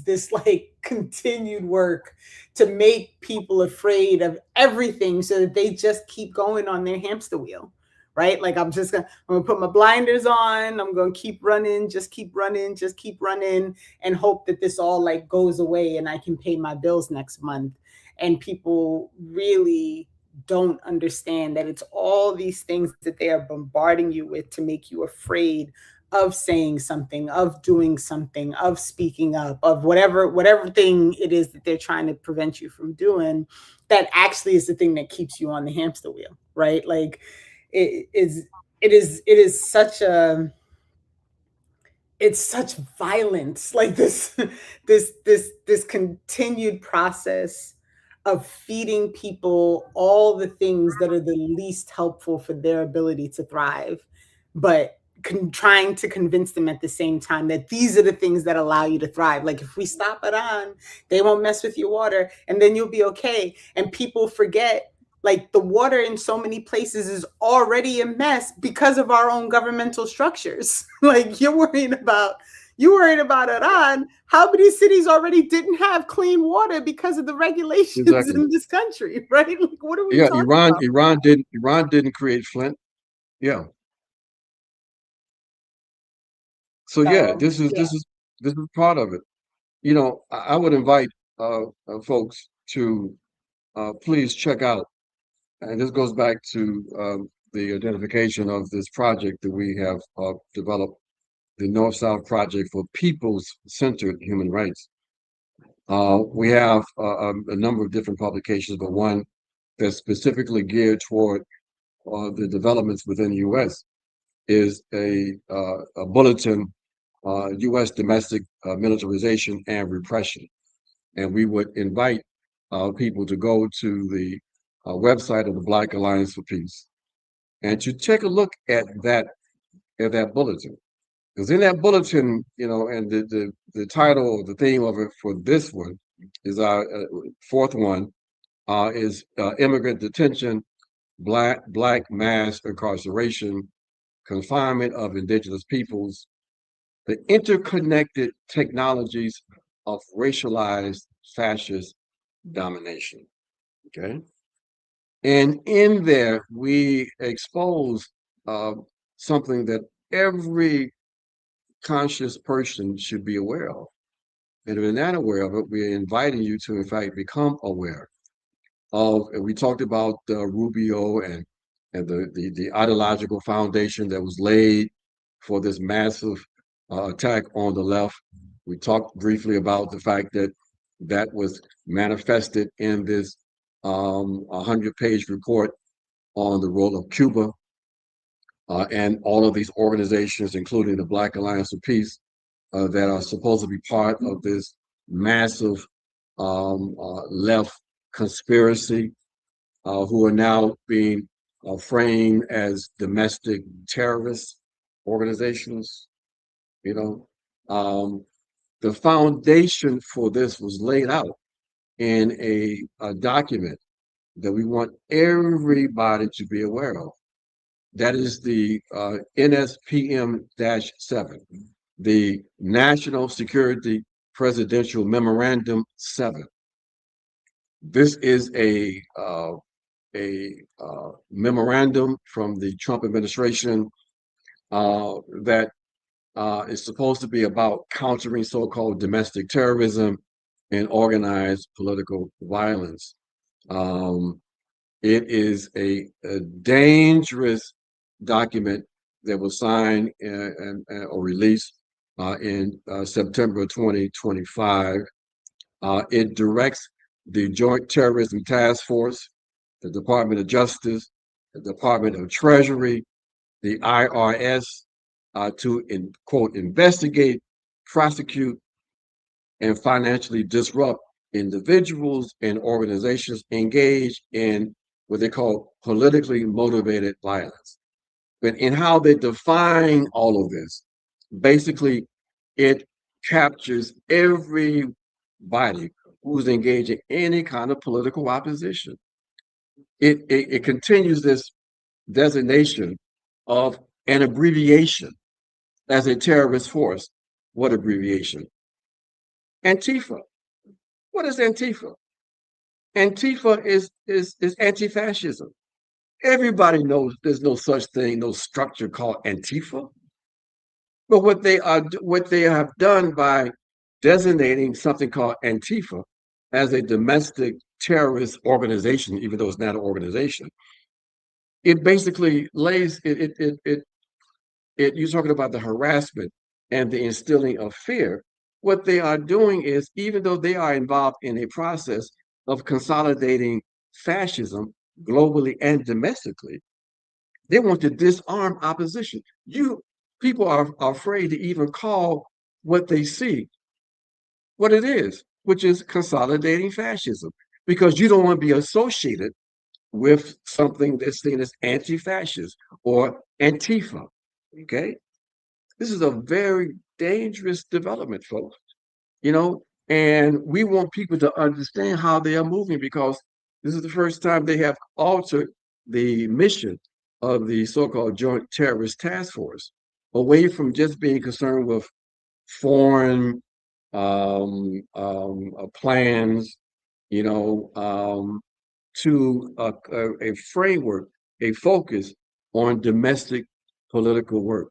this like continued work to make people afraid of everything so that they just keep going on their hamster wheel, right? Like, I'm gonna put my blinders on, I'm gonna keep running, just keep running, and hope that this all like goes away and I can pay my bills next month. And people really don't understand that it's all these things that they are bombarding you with to make you afraid of saying something, of doing something, of speaking up, of whatever thing it is that they're trying to prevent you from doing. That actually is the thing that keeps you on the hamster wheel, right? Like, it is such violence, like this continued process of feeding people all the things that are the least helpful for their ability to thrive, but trying to convince them at the same time that these are the things that allow you to thrive. Like, if we stop Iran, they won't mess with your water, and then you'll be okay. And people forget, like, the water in so many places is already a mess because of our own governmental structures. Like, you're worried about Iran. How many cities already didn't have clean water because of the regulations in this country, right? Like, what are we talking about? Iran didn't create Flint. Yeah. So yeah, this is part of it. I would invite folks to please check out, and this goes back to the identification of this project that we have developed, the North-South Project for Peoples-Centered Human Rights. We have a number of different publications, but one that's specifically geared toward the developments within the U.S. is a bulletin, U.S. domestic militarization and repression. And we would invite people to go to the website of the Black Alliance for Peace and to take a look at that bulletin. Because in that bulletin, and the title or the theme of it for this one is our fourth one, is immigrant detention, black mass incarceration, confinement of indigenous peoples, the interconnected technologies of racialized fascist domination. Okay. And in there, we expose something that every conscious person should be aware of. And if you're not aware of it, we're inviting you to, in fact, become aware of. And we talked about Rubio and the ideological foundation that was laid for this massive attack on the left. We talked briefly about the fact that was manifested in this 100-page report on the role of Cuba and all of these organizations, including the Black Alliance for Peace, that are supposed to be part of this massive left conspiracy, who are now being framed as domestic terrorist organizations. The foundation for this was laid out in a document that we want everybody to be aware of. That is the NSPM-7, the National Security Presidential Memorandum 7. This is a memorandum from the Trump administration that is supposed to be about countering so-called domestic terrorism and organized political violence. It is a dangerous document that was signed or released in September 2025. It directs the Joint Terrorism Task Force, the Department of Justice, the Department of Treasury, the IRS to, quote, investigate, prosecute, and financially disrupt individuals and organizations engaged in what they call politically motivated violence. But in how they define all of this, basically, it captures everybody who's engaged in any kind of political opposition. It continues this designation of an abbreviation as a terrorist force. What abbreviation? Antifa. What is Antifa? Antifa is anti-fascism. Everybody knows there's no such thing, no structure called Antifa. But what they have done by designating something called Antifa as a domestic terrorist organization, even though it's not an organization, it basically lays you're talking about the harassment and the instilling of fear. What they are doing is, even though they are involved in a process of consolidating fascism globally and domestically, they want to disarm opposition. People are afraid to even call what they see what it is, which is consolidating fascism, because you don't want to be associated with something that's seen as anti-fascist or Antifa. Okay, this is a very dangerous development, folks. And we want people to understand how they are moving, because this is the first time they have altered the mission of the so-called Joint Terrorist Task Force away from just being concerned with foreign plans, to a framework, a focus on domestic political work.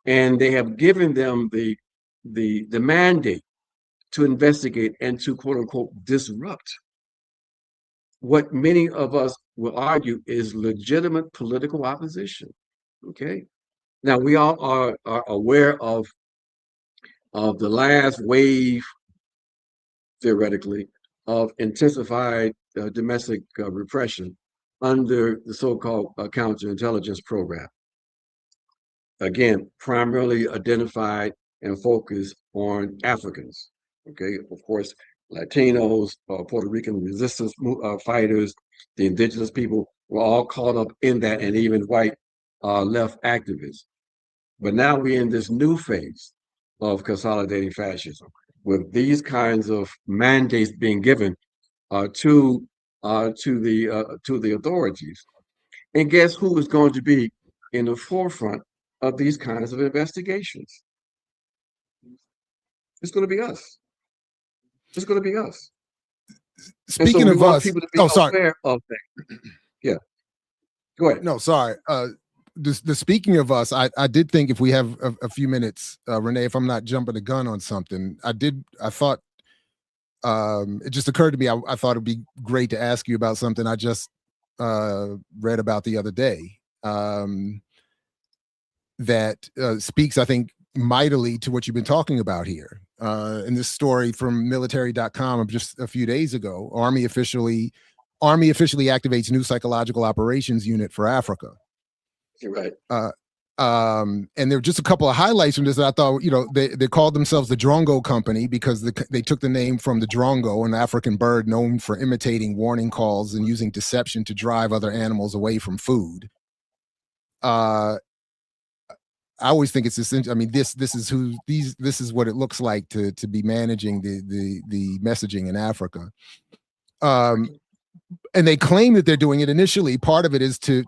And they have given them the mandate to investigate and to, quote unquote, disrupt what many of us will argue is legitimate political opposition. Okay. Now, we all are aware of the last wave, theoretically, of intensified domestic repression under the so-called counterintelligence program. Again, primarily identified and focused on Africans. Okay, of course, Latinos, Puerto Rican resistance fighters, the indigenous people were all caught up in that, and even white left activists. But now we're in this new phase of consolidating fascism, with these kinds of mandates being given to the authorities. And guess who is going to be in the forefront of these kinds of investigations? It's going to be us. It's going to be us. Speaking of us, people to be aware of that. Yeah, go ahead. No, sorry. The speaking of us, I did think, if we have a few minutes, Renee, if I'm not jumping the gun on something, I thought it just occurred to me. I thought it'd be great to ask you about something I just read about the other day that speaks, I think, mightily to what you've been talking about here. In this story from military.com of just a few days ago, Army officially activates new psychological operations unit for Africa. You're right. And there were just a couple of highlights from this that I thought, they called themselves the Drongo Company because they took the name from the drongo, an African bird known for imitating warning calls and using deception to drive other animals away from food. I always think it's essential. I mean, this is what it looks like to be managing the messaging in Africa. And they claim that they're doing it initially. Part of it is to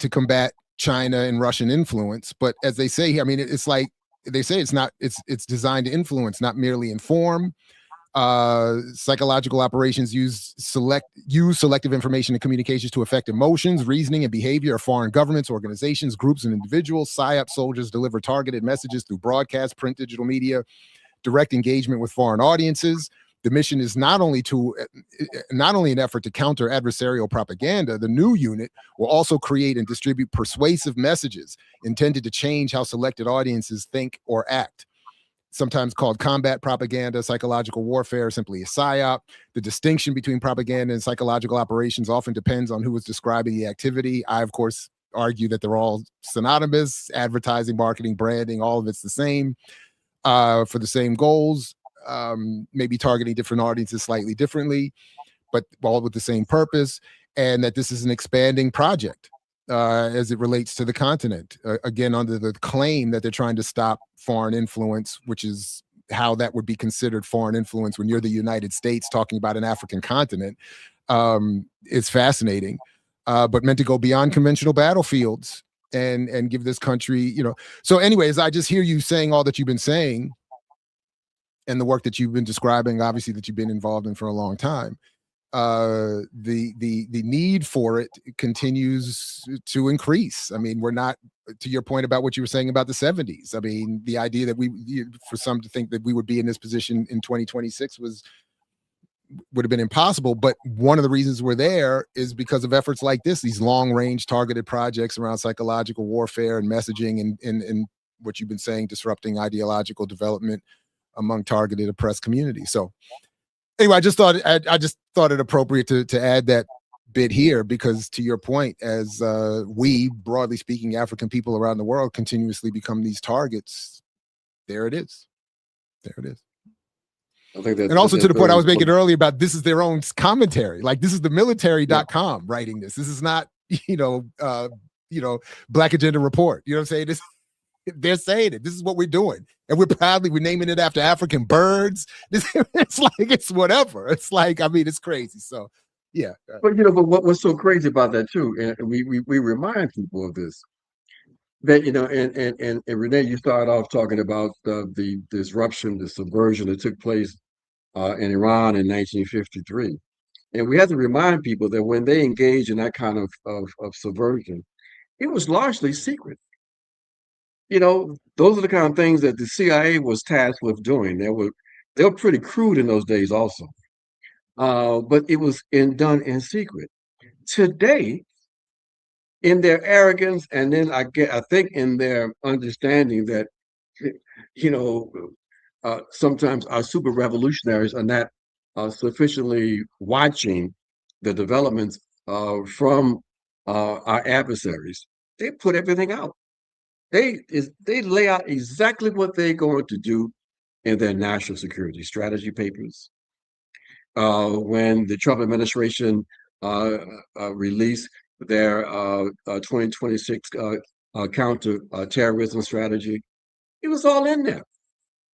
combat China and Russian influence. But as they say, I mean, it's like they say it's designed to influence, not merely inform. Psychological operations use selective information and communications to affect emotions, reasoning, and behavior of foreign governments, organizations, groups, and individuals. PSYOP soldiers deliver targeted messages through broadcast, print, digital media, direct engagement with foreign audiences. The mission is not only an effort to counter adversarial propaganda. The new unit will also create and distribute persuasive messages intended to change how selected audiences think or act. Sometimes called combat propaganda, psychological warfare, simply a PSYOP. The distinction between propaganda and psychological operations often depends on who is describing the activity. I, of course, argue that they're all synonymous. Advertising, marketing, branding, all of it's the same for the same goals, maybe targeting different audiences slightly differently, but all with the same purpose, and that this is an expanding project as it relates to the continent, again, under the claim that they're trying to stop foreign influence, which is how that would be considered foreign influence when you're the United States talking about an African continent. It's fascinating, but meant to go beyond conventional battlefields and give this country, you know. So anyways, I just hear you saying all that you've been saying and the work that you've been describing, obviously, that you've been involved in for a long time. The need for it continues to increase. I mean, we're not, to your point about what you were saying about the 70s. I mean, the idea that for some to think that we would be in this position in 2026 would have been impossible. But one of the reasons we're there is because of efforts like this, these long range targeted projects around psychological warfare and messaging and what you've been saying, disrupting ideological development among targeted oppressed communities. So anyway, I just thought it appropriate to add that bit here, because to your point, as we, broadly speaking, African people around the world continuously become these targets, there it is. I think that, and also to the point I was making earlier about this is their own commentary. Like, this is the military.com writing this. This is not, Black Agenda Report. You know what I'm saying? They're saying it. This is what we're doing. And we're naming it after African birds. It's like, it's whatever. It's like, I mean, it's crazy. So, yeah. But, but what's so crazy about that, too, and we remind people of this, that, and Renee, you started off talking about the disruption, the subversion that took place in Iran in 1953. And we have to remind people that when they engaged in that kind of subversion, it was largely secret. Those are the kind of things that the CIA was tasked with doing. They were pretty crude in those days also. But it was done in secret. Today, in their arrogance, and then I think in their understanding that, sometimes our super revolutionaries are not sufficiently watching the developments from our adversaries, they put everything out. They lay out exactly what they're going to do in their national security strategy papers. When the Trump administration released their 2026 counter-terrorism strategy, it was all in there,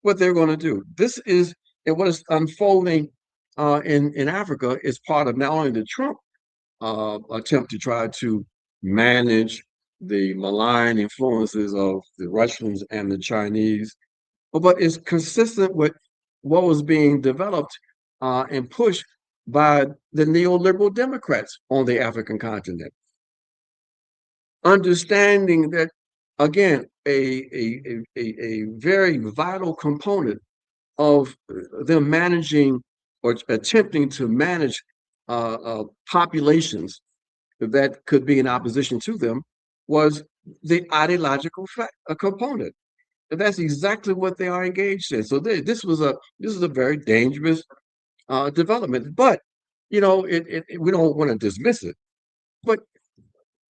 what they're going to do. This is, and what is unfolding in Africa is part of not only the Trump attempt to try to manage the malign influences of the Russians and the Chinese, but it's consistent with what was being developed and pushed by the neoliberal Democrats on the African continent. Understanding that, again, a very vital component of them managing or attempting to manage populations that could be in opposition to them was the ideological component. And that's exactly what they are engaged in. So this is a very dangerous development. But we don't want to dismiss it. But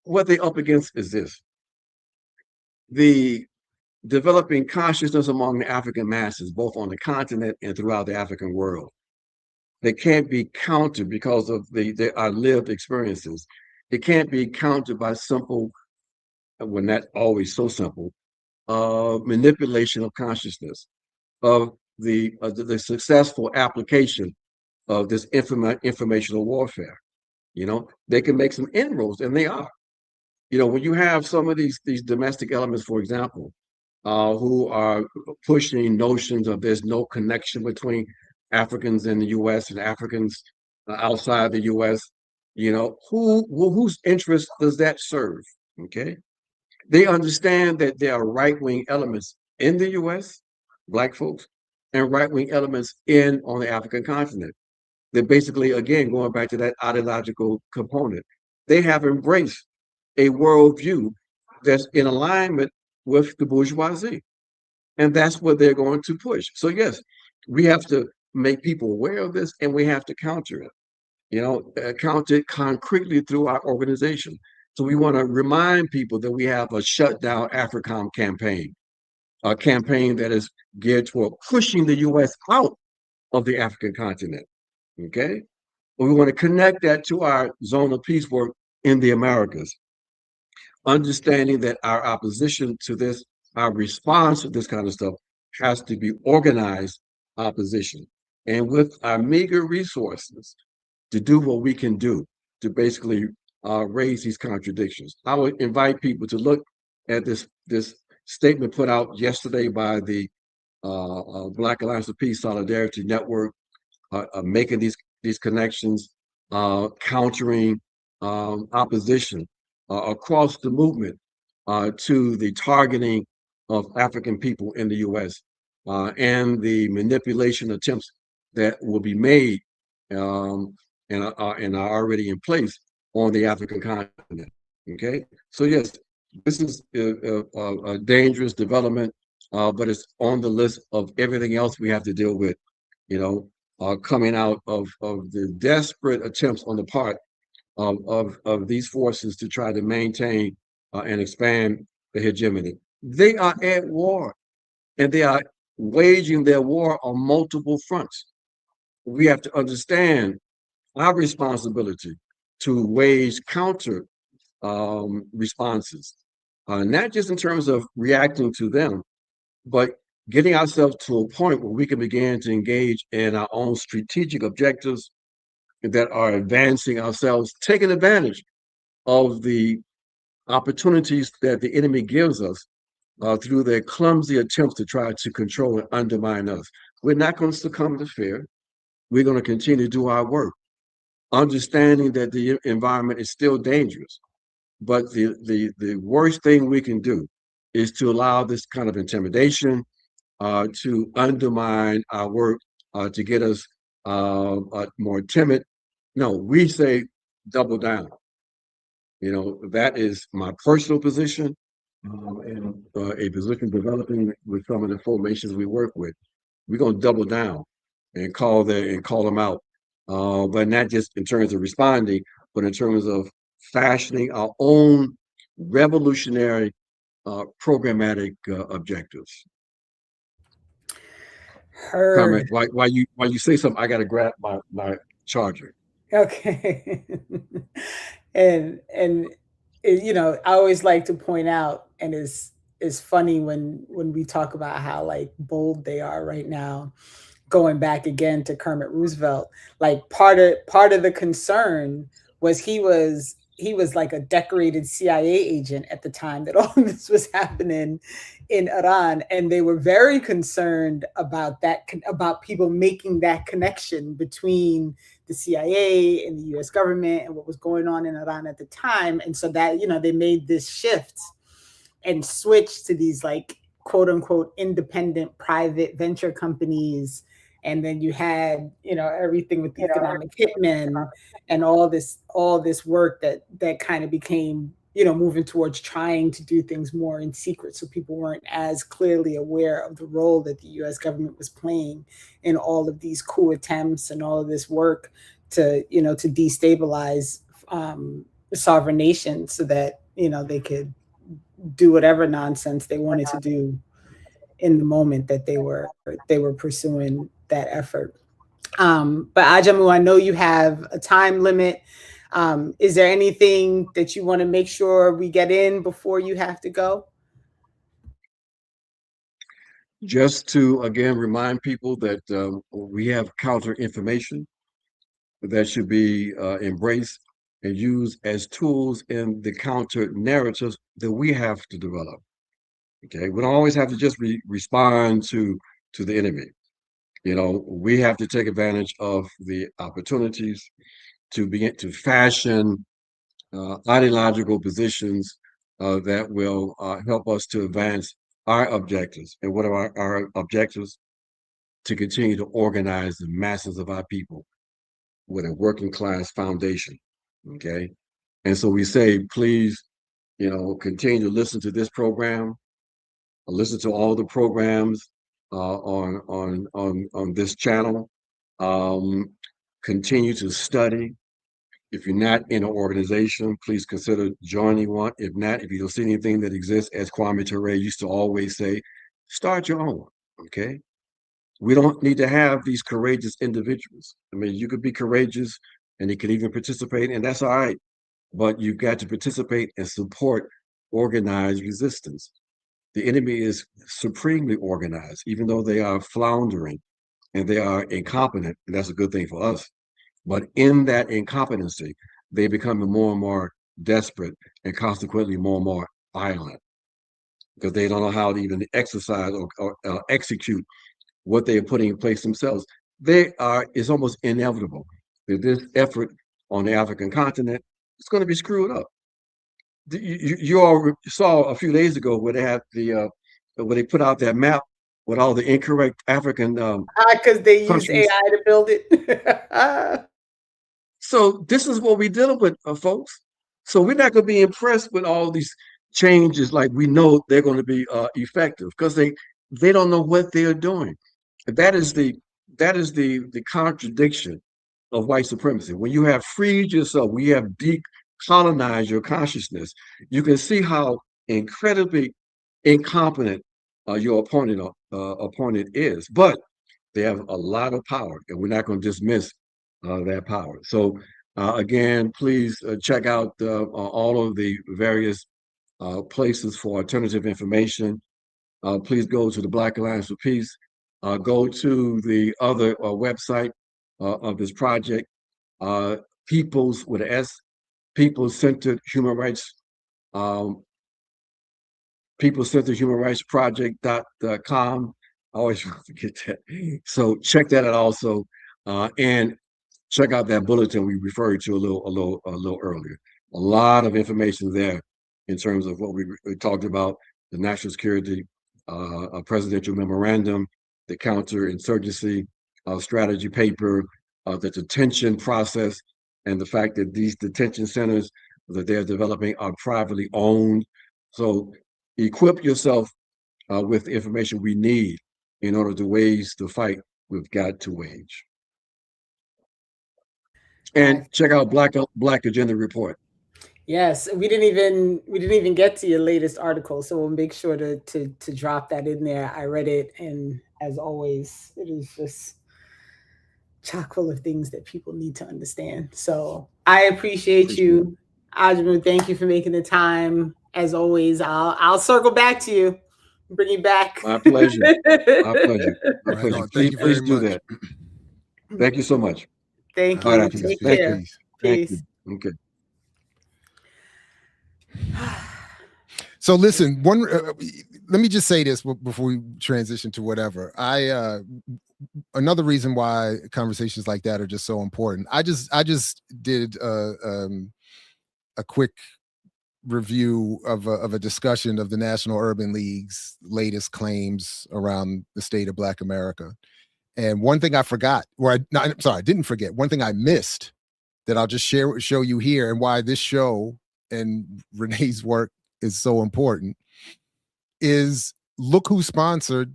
what they're up against is this: the developing consciousness among the African masses, both on the continent and throughout the African world. They can't be countered because of our lived experiences. It can't be countered by simple, well, not always so simple, manipulation of consciousness, of the successful application of this informational warfare. They can make some inroads, and they are. when you have some of these domestic elements, for example, who are pushing notions of there's no connection between Africans in the U.S. and Africans outside the U.S., whose interest does that serve? Okay. They understand that there are right-wing elements in the U.S., Black folks, and right-wing elements on the African continent. They're basically, again, going back to that ideological component. They have embraced a worldview that's in alignment with the bourgeoisie. And that's what they're going to push. So, yes, we have to make people aware of this and we have to counter it, counter it concretely through our organization. So we want to remind people that we have a shutdown AFRICOM campaign, a campaign that is geared toward pushing the U.S. out of the African continent. Okay. But we want to connect that to our zone of peace work in the Americas, understanding that our opposition to this, our response to this kind of stuff has to be organized opposition. And with our meager resources to do what we can do to basically raise these contradictions. I would invite people to look at this statement put out yesterday by the Black Alliance of Peace Solidarity Network, making these connections, countering opposition across the movement to the targeting of African people in the U.S. And the manipulation attempts that will be made and are already in place on the African continent. Okay, so yes, this is a dangerous development, but it's on the list of everything else we have to deal with. Coming out of the desperate attempts on the part of these forces to try to maintain and expand the hegemony. They are at war, and they are waging their war on multiple fronts. We have to understand our responsibility to wage counter responses, not just in terms of reacting to them, but getting ourselves to a point where we can begin to engage in our own strategic objectives that are advancing ourselves, taking advantage of the opportunities that the enemy gives us through their clumsy attempts to try to control and undermine us. We're not going to succumb to fear. We're going to continue to do our work, understanding that the environment is still dangerous. But the worst thing we can do is to allow this kind of intimidation to undermine our work, to get us more timid. No, we say double down. That is my personal position and a position developing with some of the formations we work with. We're going to double down and call them out, but not just in terms of responding, but in terms of fashioning our own revolutionary programmatic objectives. Comment. While you say something, I got to grab my charger. Okay. and I always like to point out, and it's funny when we talk about how like bold they are right now, going back again to Kermit Roosevelt. Like part of the concern was he was like a decorated CIA agent at the time that all this was happening in Iran, and they were very concerned about about people making that connection between the CIA and the U.S. government and what was going on in Iran at the time. And so that, they made this shift and switched to these like quote unquote independent private venture companies. And then you had, everything with the economic hitmen and all this work that kind of became, moving towards trying to do things more in secret. So people weren't as clearly aware of the role that the U.S. government was playing in all of these coup attempts and all of this work to, to destabilize sovereign nations so that, they could do whatever nonsense they wanted to do in the moment that they were pursuing that effort. But Ajamu, I know you have a time limit. Is there anything that you want to make sure we get in before you have to go? Just to, again, remind people that we have counter information that should be embraced and use as tools in the counter narratives that we have to develop. Okay, we don't always have to just respond to the enemy. You know, we have to take advantage of the opportunities to begin to fashion ideological positions that will help us to advance our objectives. And what are our objectives? To continue to organize the masses of our people with a working class foundation. Okay. And so we say, please, you know, continue to listen to this program, listen to all the programs on this channel. Continue to study. If you're not in an organization, please consider joining one. If not, if you don't see anything that exists, as Kwame Ture used to always say, start your own. Okay. We don't need to have these courageous individuals. I mean, you could be courageous and you could even participate, and that's all right. But you've got to participate and support organized resistance. The enemy is supremely organized, even though they are floundering and they are incompetent. And that's a good thing for us. But in that incompetency, they become more and more desperate and consequently more and more violent because they don't know how to even exercise or execute what they are putting in place themselves. It's almost inevitable that this effort on the African continent is going to be screwed up. You all saw a few days ago where they had where they put out that map with all the incorrect African because they use countries. AI to build it. So this is what we're dealing with, folks. So we're not going to be impressed with all these changes like we know they're going to be effective because they don't know what they're doing. That is the contradiction of white supremacy. When you have freed yourself, when you have decolonized your consciousness, you can see how incredibly incompetent your opponent is. But they have a lot of power, and we're not going to dismiss that power. So again, please check out all of the various places for alternative information. Please go to the Black Alliance for Peace. Go to the other website of this project, People's with an S, People-Centered Human Rights, People-Centered Human Rights Project.com. I always forget that. So check that out also, and check out that bulletin we referred to a little earlier. A lot of information there in terms of what we talked about: the national security, a presidential memorandum, the counterinsurgency strategy paper, the detention process, and the fact that these detention centers that they're developing are privately owned. So equip yourself with the information we need in order to wage the fight we've got to wage. And check out Black Agenda Report. Yes, we didn't even get to your latest article, so we'll make sure to drop that in there. I read it, and as always, it is just chock full of things that people need to understand. So I appreciate you, Ajamu. Thank you for making the time. As always, I'll circle back to you, bring you back. My pleasure. My pleasure. My Right pleasure. on. Thank you very Please do much. that. Thank you so much. Thank All you. right, Take thank care. you. Thank Peace. you. Okay. So listen, let me just say this before we transition to whatever. Another reason why conversations like that are just so important. I just did a quick review of a discussion of the National Urban League's latest claims around the state of Black America. And one thing I forgot, I didn't forget. One thing I missed that I'll just show you here, and why this show and Renee's work is so important, is look who sponsored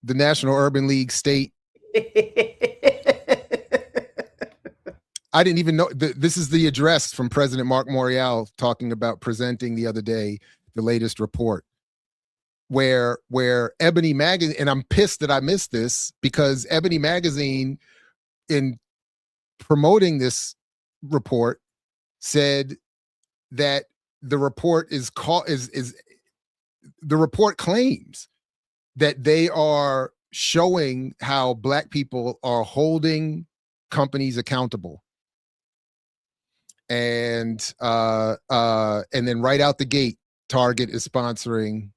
the National Urban League state. I didn't even know this is the address from President Mark Morial talking about presenting the other day the latest report, where Ebony Magazine, and I'm pissed that I missed this, because Ebony Magazine, in promoting this report, said that the report the report claims that they are showing how Black people are holding companies accountable. and then right out the gate, Target is sponsoring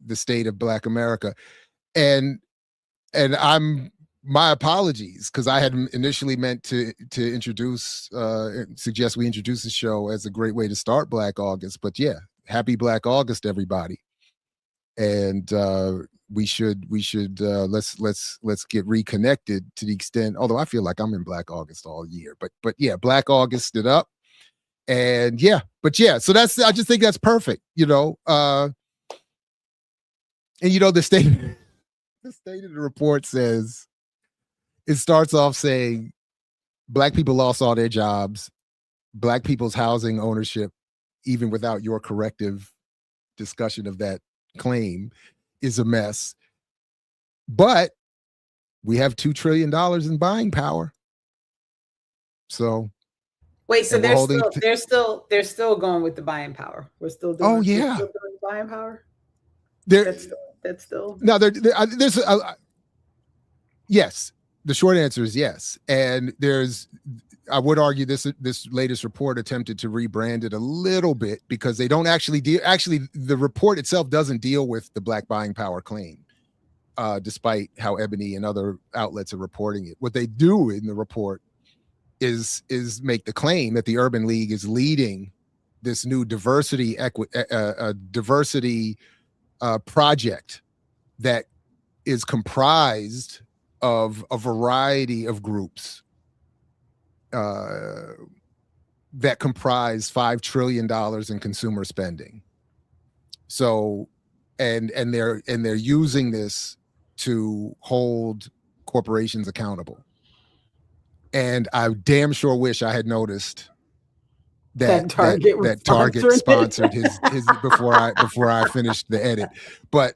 the state of Black America, and my apologies, because I had initially meant to suggest we introduce the show as a great way to start Black August. But yeah, happy Black August, everybody. And we should let's get reconnected to the extent, although I feel like I'm in Black August all year. But yeah, Black August it up. And yeah, so I just think that's perfect, and the state of the report says, it starts off saying Black people lost all their jobs, Black people's housing ownership, even without your corrective discussion of that claim, is a mess. But we have $2 trillion in buying power. So wait, so they're still going with the buying power. We're still doing. Oh yeah, we're still doing buying power. That's still. No, there's yes. The short answer is yes, and I would argue this latest report attempted to rebrand it a little bit, because they don't actually the report itself doesn't deal with the Black buying power claim, despite how Ebony and other outlets are reporting it. What they do in the report is make the claim that the Urban League is leading this new diversity project that is comprised of a variety of groups that comprise $5 trillion in consumer spending. So, and they're using this to hold corporations accountable. And I damn sure wish I had noticed that Target sponsored his before I finished the edit. But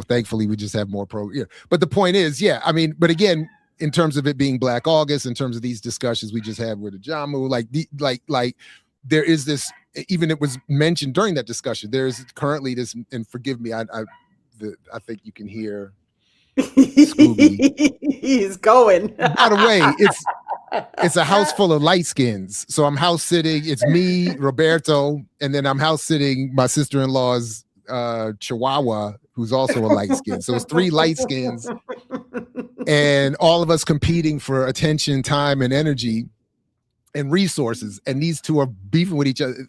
thankfully we just have more but the point is, yeah, I mean, but again, in terms of it being Black August, in terms of these discussions we just had with Ajamu, like there is this, even it was mentioned during that discussion, there's currently this, and forgive me, I think you can hear Scooby. He's going. By the way, it's a house full of light skins. So I'm house sitting. It's me, Roberto, and then I'm house sitting my sister-in-law's Chihuahua, who's also a light skin. So it's 3 light skins, and all of us competing for attention, time, and energy, and resources. And these two are beefing with each other.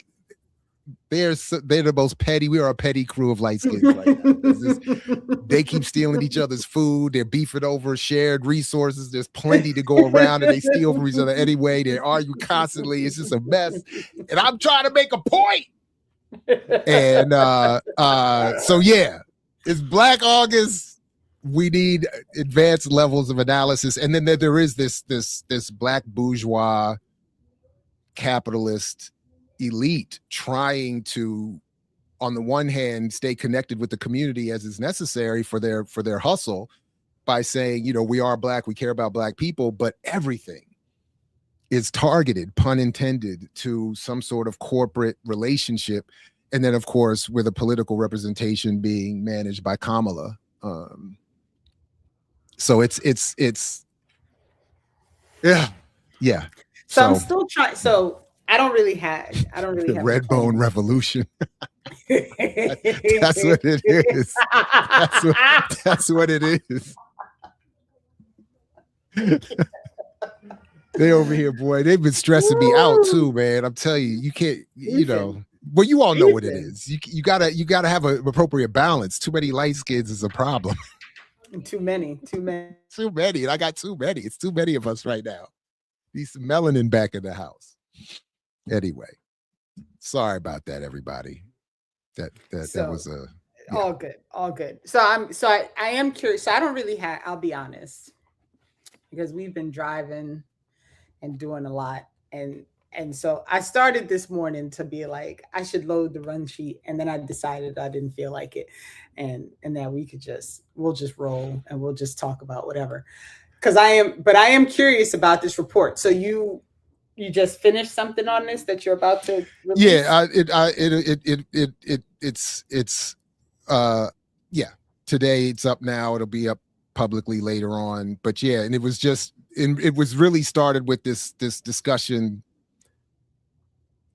They're the most petty. We are a petty crew of light skins right now. They keep stealing each other's food. They're beefing over shared resources. There's plenty to go around, and they steal from each other anyway. They argue constantly. It's just a mess. And I'm trying to make a point. And so yeah, it's Black August. We need advanced levels of analysis. And then there is this Black bourgeois capitalist elite trying to, on the one hand, stay connected with the community as is necessary for their hustle, by saying, we are Black, we care about Black people, but everything is targeted, pun intended, to some sort of corporate relationship. And then, of course, with a political representation being managed by Kamala. So it's yeah. So I'm still trying. So I don't really have the red bone revolution. That's what it is. That's what it is. They over here, boy. They've been stressing me out too, man. I'm telling you, you can't. Well, you all know what it is. You gotta have an appropriate balance. Too many light skins is a problem. Too many. And I got too many. It's too many of us right now. Need some melanin back in the house. Anyway, sorry about that, everybody. That was a all good. So I am curious. So I don't really have. I'll be honest, because we've been driving and doing a lot, and so I started this morning to be like, I should load the run sheet, and then I decided I didn't feel like it, and that we'll just roll and we'll just talk about whatever, because I am curious about this report. So you just finished something on this that you're about to release? Yeah, today it's up now. It'll be up publicly later on. But yeah, and it was just it was really started with this discussion.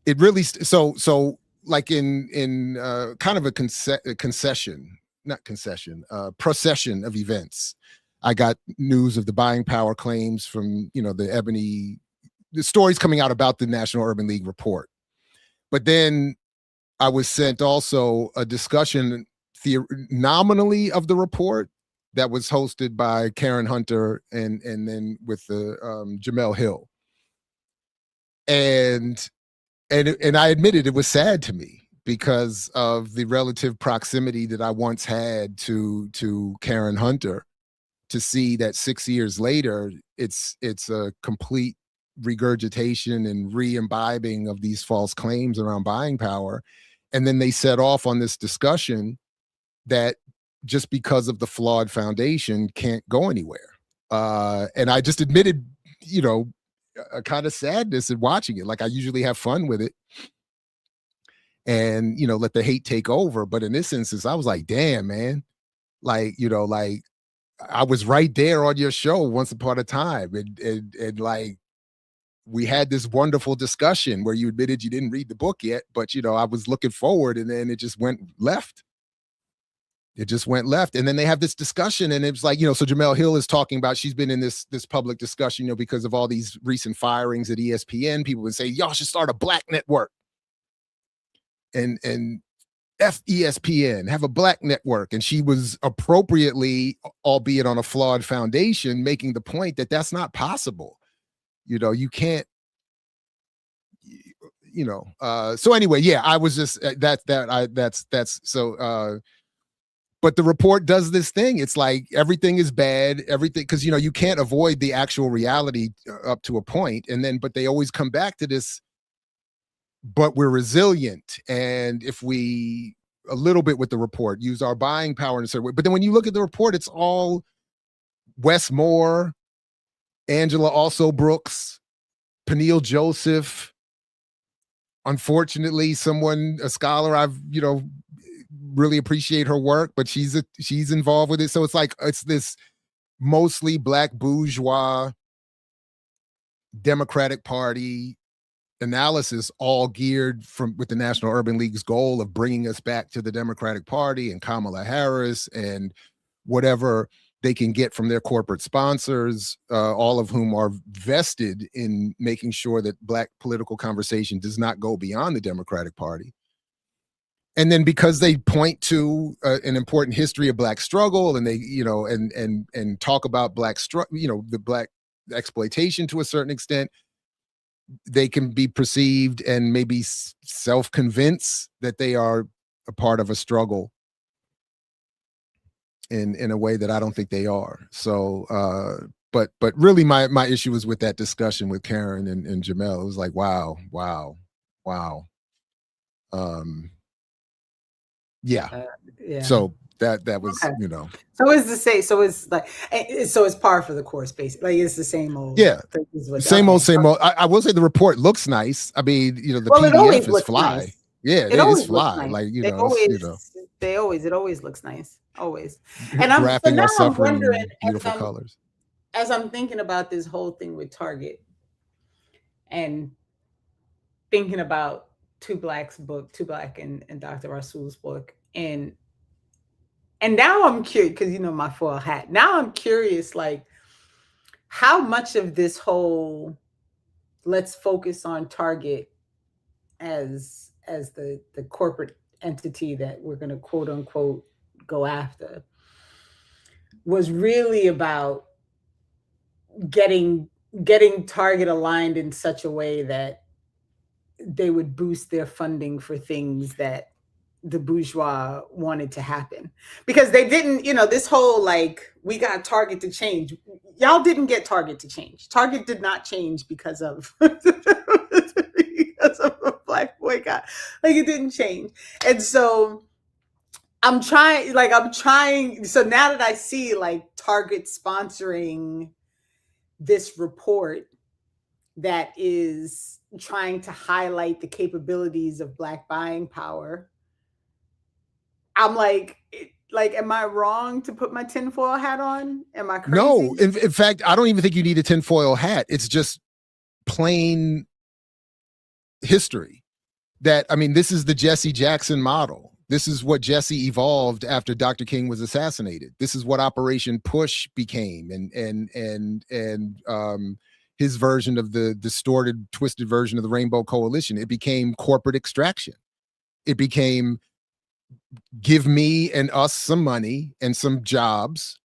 It really so like in kind of a concession, not concession, procession of events. I got news of the buying power claims from the stories coming out about the National Urban League report, but then I was sent also a discussion nominally of the report that was hosted by Karen Hunter and then with the Jamel Hill. And I admitted it was sad to me because of the relative proximity that I once had to Karen Hunter, to see that 6 years later, it's a complete regurgitation and re-imbibing of these false claims around buying power. And then they set off on this discussion that just because of the flawed foundation can't go anywhere. And I just admitted, a kind of sadness in watching it. Like, I usually have fun with it and, let the hate take over. But in this instance, I was like, damn, man, like, I was right there on your show once upon a time. And like, we had this wonderful discussion where you admitted you didn't read the book yet, but I was looking forward, and then it just went left. It just went left. And then they have this discussion, and it's like, so Jamel Hill is talking about, she's been in this public discussion, because of all these recent firings at ESPN. People would say, y'all should start a black network. And F ESPN, have a black network. And she was appropriately, albeit on a flawed foundation, making the point that that's not possible. You can't, so anyway, yeah, I was just that's so, but the report does this thing. It's like everything is bad, everything, because you can't avoid the actual reality up to a point, and then but they always come back to this. But we're resilient, and if we a little bit with the report use our buying power in a certain way. But then when you look at the report, it's all Wes Moore, Angela Also Brooks, Peniel Joseph. Unfortunately, a scholar I've really appreciate her work, but she's involved with it. So it's like it's this mostly black bourgeois Democratic Party analysis, all geared with the National Urban League's goal of bringing us back to the Democratic Party and Kamala Harris and whatever they can get from their corporate sponsors, all of whom are vested in making sure that black political conversation does not go beyond the Democratic Party. And then because they point to an important history of black struggle, and they, and talk about black the black exploitation to a certain extent, they can be perceived and maybe self-convince that they are a part of a struggle in a way that I don't think they are. So, but really my issue was with that discussion with Karen and Jamel. It was like, wow. Yeah. Yeah. So that was, okay. So it's the same. So it's like, so it's par for the course, basically. Like, it's the same old. Yeah. Same old. I will say the report looks nice. I mean, the PDF is fly. Nice. Yeah, it is fly. Nice. Like, it always looks nice. Always. And I'm wondering, beautiful colors. As I'm thinking about this whole thing with Target and thinking about Two Black and Dr. Rasul's book, and now I'm curious, because my foil hat. Now I'm curious, like, how much of this whole let's focus on Target as the corporate entity that we're going to quote unquote go after was really about getting Target aligned in such a way that they would boost their funding for things that the bourgeois wanted to happen. Because they didn't, this whole, like, we got Target to change. Y'all didn't get Target to change. Target did not change because of a black boycott. Like, it didn't change. And so I'm trying. So now that I see, like, Target sponsoring this report that is trying to highlight the capabilities of black buying power, I'm like, like, am I wrong to put my tinfoil hat on? Am I crazy? No, in fact, I don't even think you need a tinfoil hat. It's just plain history. That, I mean, this is the Jesse Jackson model. This is what Jesse evolved after Dr. King was assassinated. This is what Operation Push became, and his version of the distorted, twisted version of the Rainbow Coalition. It became corporate extraction. It became give me and us some money and some jobs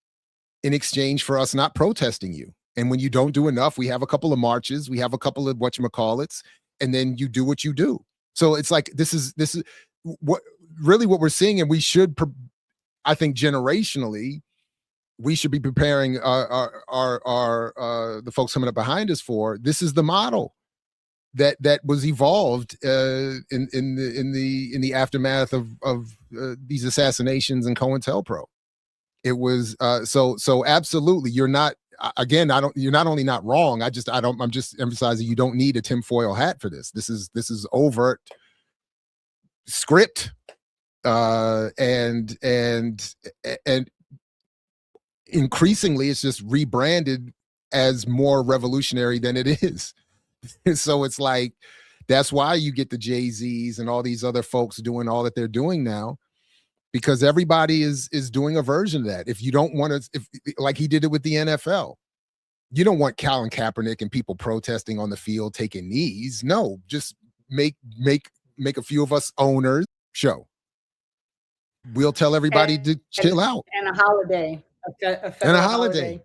in exchange for us not protesting you. And when you don't do enough, we have a couple of marches, we have a couple of whatchamacallits, and then you do what you do. So it's like, this is what we're seeing. And we should, I think generationally, we should be preparing the folks coming up behind us for. This is the model that was evolved in the aftermath of these assassinations and COINTELPRO. It was so absolutely. You're not, again, you're not only not wrong. I'm just emphasizing you don't need a tinfoil hat for this. This is overt script, and increasingly it's just rebranded as more revolutionary than it is. So it's like, that's why you get the Jay-Z's and all these other folks doing all that they're doing now, because everybody is doing a version of that. If you don't want to, like he did it with the NFL, you don't want Colin Kaepernick and people protesting on the field taking knees. No, just make a few of us owners show. We'll tell everybody to chill out. And a holiday, a federal holiday.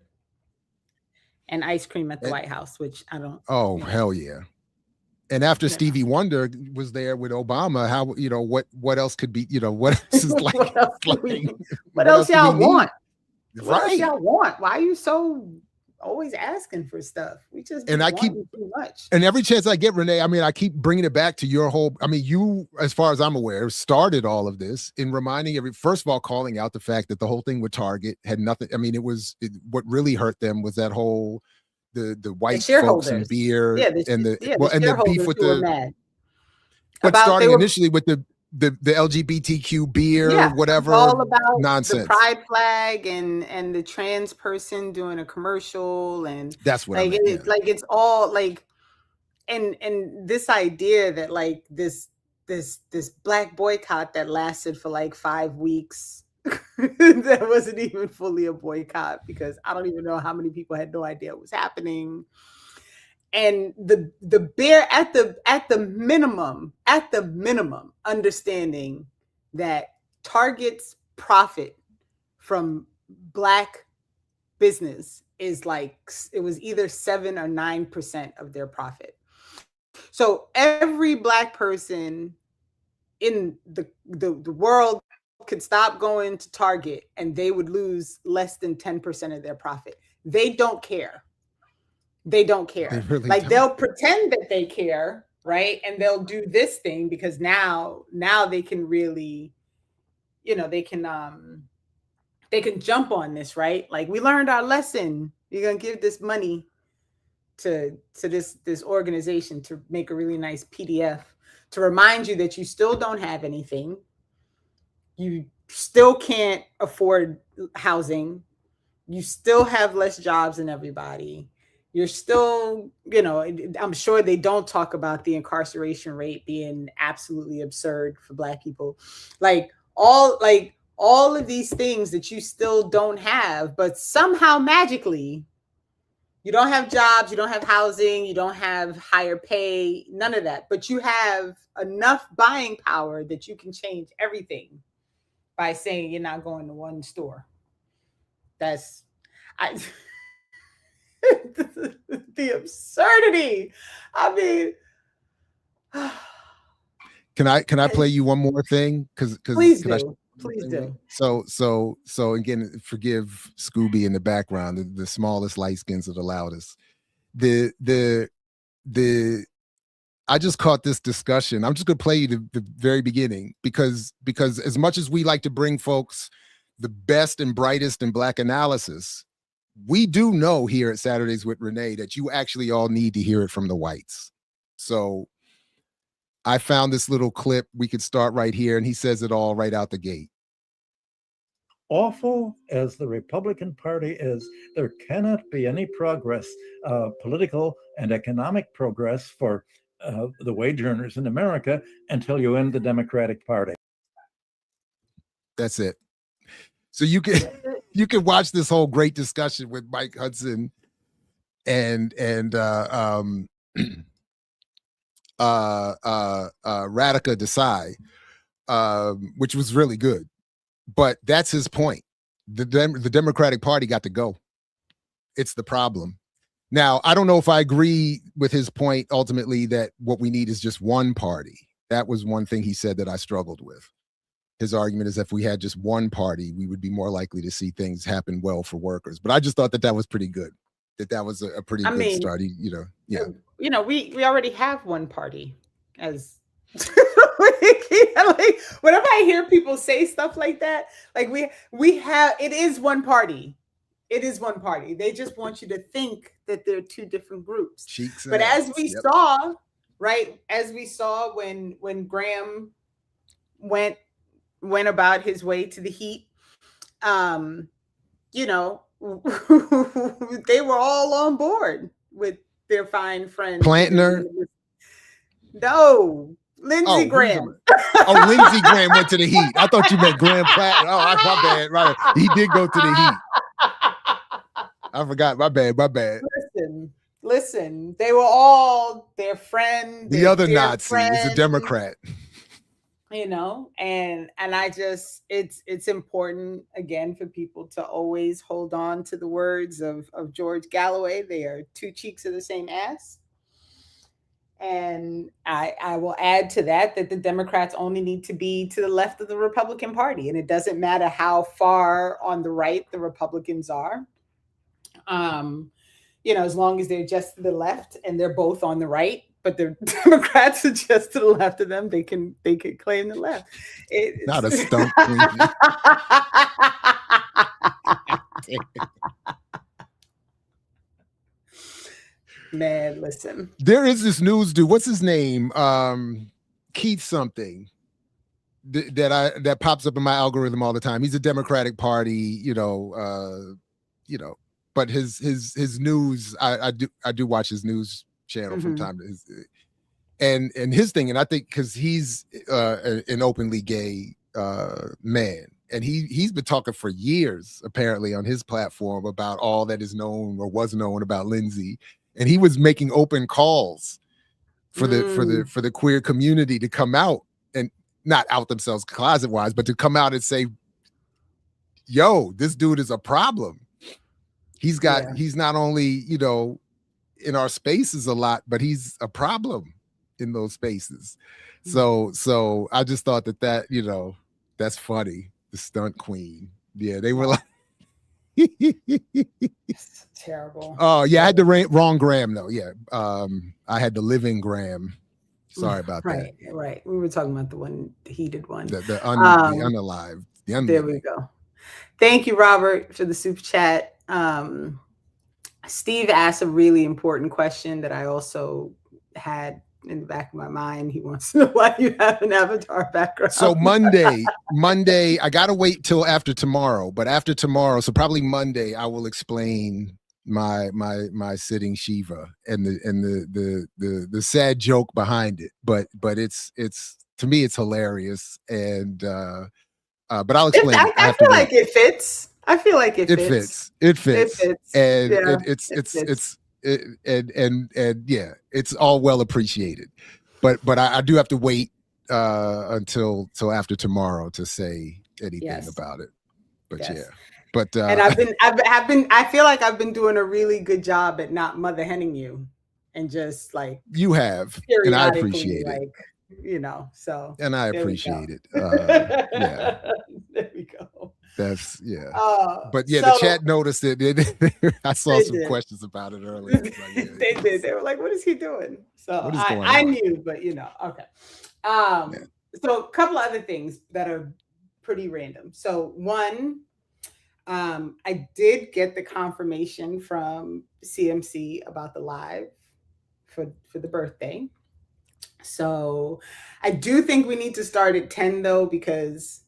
And ice cream at the White House, which I don't. Oh, hell yeah. And after Stevie Wonder was there with Obama, how, what else could be, what else is like? What else y'all want? Right. What else y'all want? Why are you so always asking for stuff? We just keep too much. And every chance I get, Renee, I mean, I keep bringing it back to your whole. I mean, you, as far as I'm aware, started all of this in reminding first of all, calling out the fact that the whole thing with Target had nothing. I mean, what really hurt them was that whole the white folks and beer, and the beef with the. But starting initially with the LGBTQ beer, whatever, all about nonsense. The pride flag and the trans person doing a commercial, and that's what like it's all like, and this idea that like this black boycott that lasted for like 5 weeks, that wasn't even fully a boycott, because I don't even know how many people had no idea what was happening. And the bear at the minimum, understanding that Target's profit from Black business is like, it was either 7 or 9% of their profit. So every Black person in the world could stop going to Target and they would lose less than 10% of their profit. They don't care. They don't care. They really like don't. They'll pretend that they care, right? And they'll do this thing because now they can really, they can jump on this, right? Like, we learned our lesson. You're gonna give this money to this organization to make a really nice PDF to remind you that you still don't have anything. You still can't afford housing. You still have less jobs than everybody. You're still, I'm sure they don't talk about the incarceration rate being absolutely absurd for Black people. Like all of these things that you still don't have, but somehow magically you don't have jobs, you don't have housing, you don't have higher pay, none of that, but you have enough buying power that you can change everything by saying you're not going to one store. The absurdity. I mean, can I play you one more thing? Because please do. So again, forgive Scooby in the background, the smallest light skins are the loudest. I just caught this discussion. I'm just gonna play you the very beginning because as much as we like to bring folks the best and brightest in Black analysis, we do know here at Saturdays with Renee that you actually all need to hear it from the whites. So I found this little clip. We could start right here, and he says it all right out the gate. awful as the Republican Party is, there cannot be any progress, political and economic progress for the wage earners in America until you end the Democratic Party. That's it. So you can watch this whole great discussion with Mike Hudson and Radhika Desai, which was really good. But that's his point. The Democratic Party got to go. It's the problem. Now, I don't know if I agree with his point ultimately that what we need is just one party. That was one thing he said that I struggled with. His argument is if we had just one party, we would be more likely to see things happen well for workers. But I just thought that was pretty good. That was a pretty good start. Yeah. We already have one party as like, whenever I hear people say stuff like that, like we have, it is one party. It is one party. They just want you to think that they're two different groups. But as we saw, right? As we saw when Graham went about his way to the heat, they were all on board with their fine friend Plantner. No, Lindsey Graham. Lindsey Graham went to the heat. I thought you meant Graham Plantner. Oh, my bad. Right, he did go to the heat. I forgot. My bad. Listen. They were all their friend. The other Nazi is a Democrat. And I just, it's important again for people to always hold on to the words of George Galloway. They are two cheeks of the same ass. And I will add to that the Democrats only need to be to the left of the Republican Party. And it doesn't matter how far on the right the Republicans are. As long as they're just to the left and they're both on the right, but the Democrats are just to the left of them, they can claim the left. Not a stunt queen. Man, listen. There is this news dude. What's his name? Keith something that pops up in my algorithm all the time. He's a Democratic Party, but his news, I do watch his news channel from time to and his thing, and I think because he's an openly gay man, and he's been talking for years apparently on his platform about all that is known or was known about Lindsey, and he was making open calls for the queer community to come out and not out themselves closet wise, but to come out and say, yo, this dude is a problem. He's not only, in our spaces a lot, but he's a problem in those spaces. So I just thought that, that's funny. The stunt queen. Yeah, they were like, it's terrible. Oh yeah, I had the wrong Graham though. Yeah, I had the living Graham. Sorry about that. Right. We were talking about the heated one. The unalive. There we go. Thank you, Robert, for the super chat. Steve asked a really important question that I also had in the back of my mind. He wants to know why you have an avatar background. So Monday, I gotta wait till after tomorrow, but after tomorrow, so probably Monday, I will explain my sitting Shiva and the sad joke behind it. But it's to me it's hilarious, and but I'll explain. I feel like it fits. I feel like it fits. It fits. And yeah, it's all well appreciated. But I do have to wait until after tomorrow to say anything about it. But yeah. But and I feel like I've been doing a really good job at not mother henning you and just like you have, and I appreciate it. So and I appreciate it. Yeah. There we go. That's but yeah, the chat noticed it. I saw some questions about it earlier. Like, they did. They were like, "What is he doing?" So I knew, but okay. So a couple of other things that are pretty random. So one, I did get the confirmation from CMC about the live for the birthday. So I do think we need to start at 10 though, because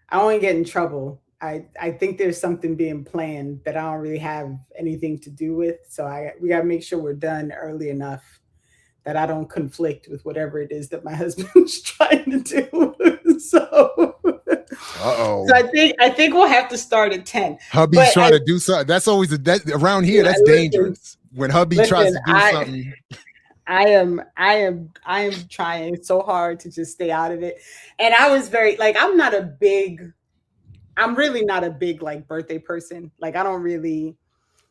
I don't want to get in trouble. I think there's something being planned that I don't really have anything to do with. So we got to make sure we're done early enough that I don't conflict with whatever it is that my husband's trying to do. So Uh-oh. so I think we'll have to start at 10. Hubby's But trying to do something. That's always around here. That's dangerous. When hubby tries to do something. I am trying so hard to just stay out of it. And I was very like, I'm really not a big like birthday person. Like I don't really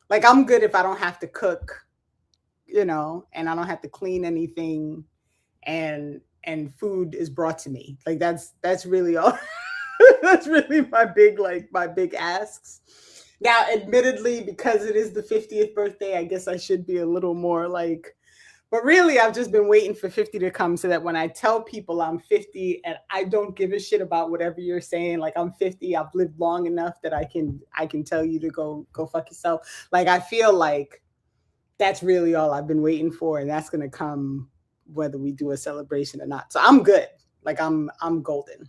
like, I'm good if I don't have to cook, you know, and I don't have to clean anything, and food is brought to me. Like that's really all. That's really my big asks. Now, admittedly, because it is the 50th birthday, I guess I should be a little more like, but really, I've just been waiting for 50 to come so that when I tell people I'm 50 and I don't give a shit about whatever you're saying, like I'm 50, I've lived long enough that I can tell you to go fuck yourself. Like I feel like that's really all I've been waiting for, and that's gonna come whether we do a celebration or not. So I'm good. Like I'm golden,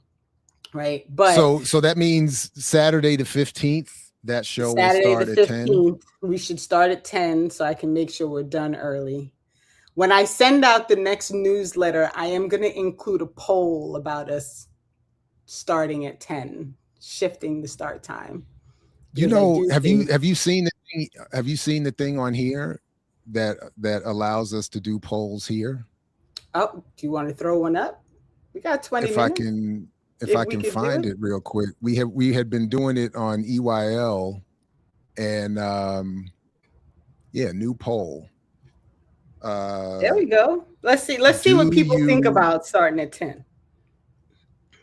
right? But so that means Saturday the 15th. That show Saturday will start the at 10. 15th, we should start at 10 so I can make sure we're done early. When I send out the next newsletter, I am going to include a poll about us starting at 10, shifting the start time. You know, have you seen the thing on here that allows us to do polls here? Oh, do you want to throw one up? We got 20 minutes. If I can find it real quick. We had been doing it on EYL, and new poll. There we go. Let's see what people think about starting at 10.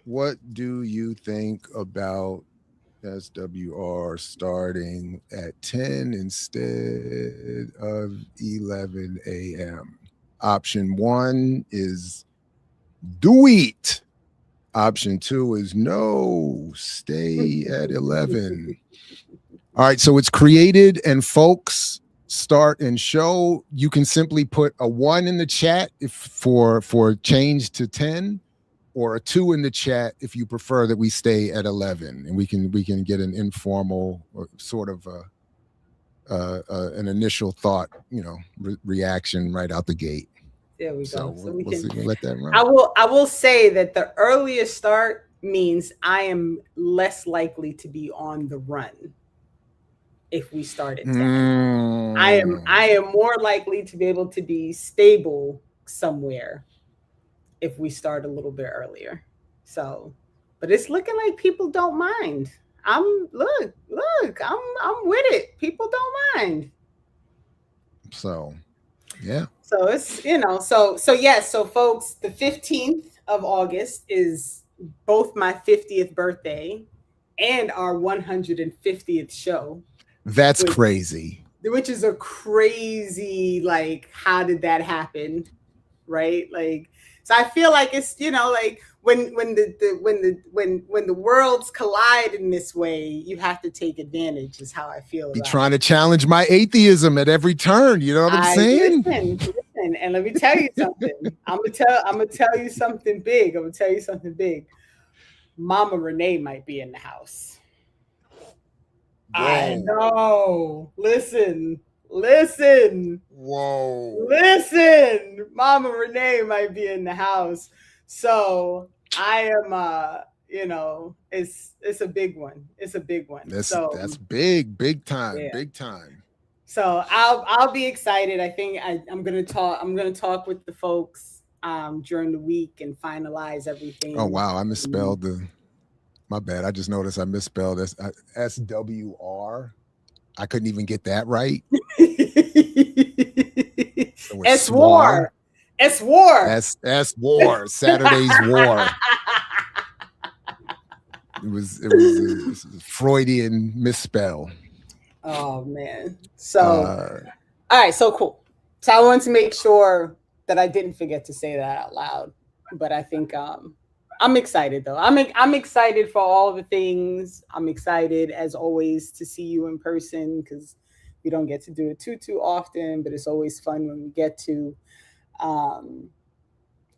What do you think about SWR starting at 10 instead of 11 a.m.? Option 1 is do it. Option 2 is no, stay at 11. All right, so it's created and folks start and show. You can simply put a 1 in the chat for change to 10, or a 2 in the chat if you prefer that we stay at 11, and we can get an informal or sort of an initial thought, reaction right out the gate. There we go. So we can let that run. I will say that the earlier start means I am less likely to be on the run if we start at 10. I am more likely to be able to be stable somewhere if we start a little bit earlier. So, but it's looking like people don't mind. I'm with it. People don't mind. So, yeah. So it's, so folks, the 15th of August is both my 50th birthday and our 150th show. That's crazy. Which is a crazy, like, how did that happen? Right? Like, so I feel like it's, like when the worlds collide in this way, you have to take advantage, is how I feel. Be trying to challenge my atheism at every turn. You know what I'm saying? Listen, and let me tell you something. I'm gonna tell you something big. Mama Renee might be in the house. Whoa. I know. Listen. Whoa. Listen. Mama Renee might be in the house. So I am it's a big one. It's a big one. That's big time. Yeah. Big time. So I'll be excited. I think I'm gonna talk with the folks during the week and finalize everything. Oh wow, I misspelled my bad. I just noticed I misspelled SWR. I couldn't even get that right. So S-War. S-War. Saturday's War. It was a Freudian misspell. Oh man. So all right, so cool. So I wanted to make sure that I didn't forget to say that out loud. But I think I'm excited though. I'm excited for all the things. I'm excited as always to see you in person, because we don't get to do it too often, but it's always fun when we get to. And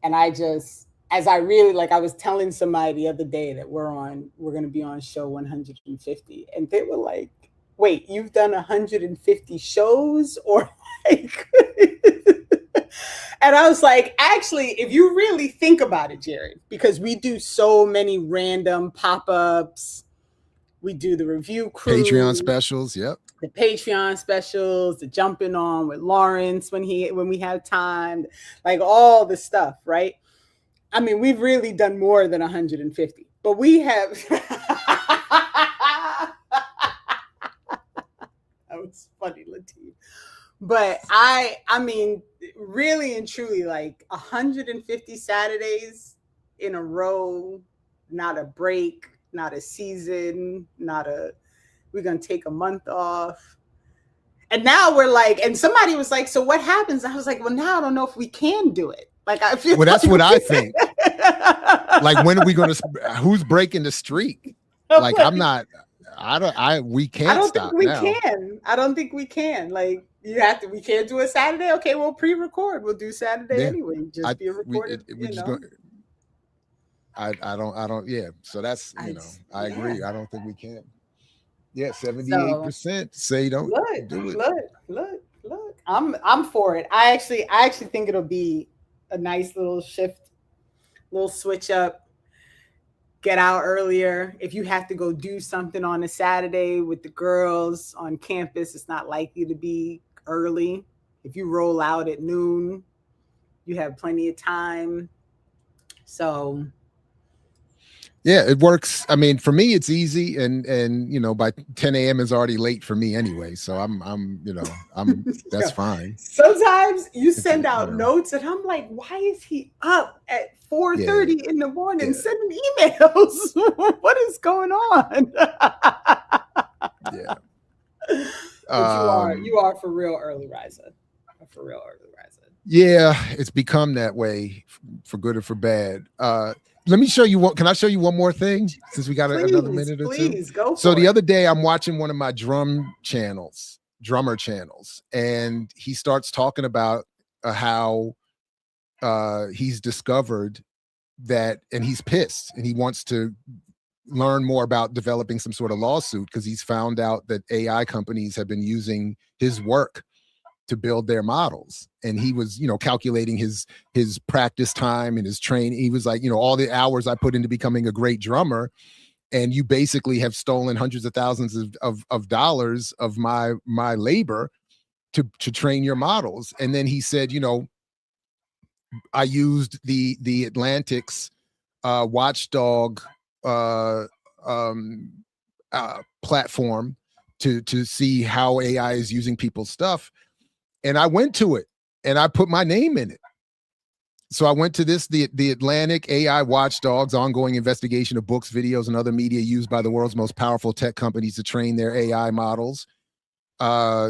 I just as I really like, I was telling somebody the other day that we're going to be on show 150, and they were like, "Wait, you've done 150 shows, or like?" And I was like, actually, if you really think about it, Jared, because we do so many random pop-ups, we do the review crew, Patreon specials, yep. the Patreon specials, the jumping on with Lawrence when we have time, like all the stuff, right? I mean, we've really done more than 150, but we have. That was funny, Latif. But I mean, really and truly, like 150 Saturdays in a row, not a break, not a season, we're going to take a month off. And now we're like, and somebody was like, so what happens? I was like, well, now I don't know if we can do it. Like, I feel that's what I think. Like, when are we going to, who's breaking the streak? Like, we can't stop now. I don't think we can. Like, we can't do a Saturday. Okay, we'll pre-record. We'll do Saturday anyway. Just be a recorded. I don't. Yeah. So that's, I agree. I don't think we can. Yeah. 78% say don't do it. Look. I'm for it. I actually think it'll be a nice little shift, little switch up. Get out earlier. If you have to go do something on a Saturday with the girls on campus, it's not likely to be early. If you roll out at noon, you have plenty of time. So yeah, it works. I mean, for me, it's easy, and by 10 a.m. is already late for me anyway. So I'm that's fine. Sometimes you send out notes, and I'm like, why is he up at 4:30 in the morning sending emails? What is going on? Yeah. But you are for real early riser. Yeah, it's become that way for good or for bad. Let me show you what. Can I show you one more thing? Since we got another minute or two. Please go. So the other day, I'm watching one of my drummer channels, and he starts talking about how he's discovered that, and he's pissed, and he wants to learn more about developing some sort of lawsuit because he's found out that AI companies have been using his work to build their models. And he was, calculating his practice time and his training. He was like, all the hours I put into becoming a great drummer, and you basically have stolen hundreds of thousands of dollars of my labor to train your models. And then he said, I used the Atlantic's watchdog platform to see how AI is using people's stuff. And I went to it and I put my name in it. So I went to the Atlantic AI Watchdog's ongoing investigation of books, videos, and other media used by the world's most powerful tech companies to train their AI models.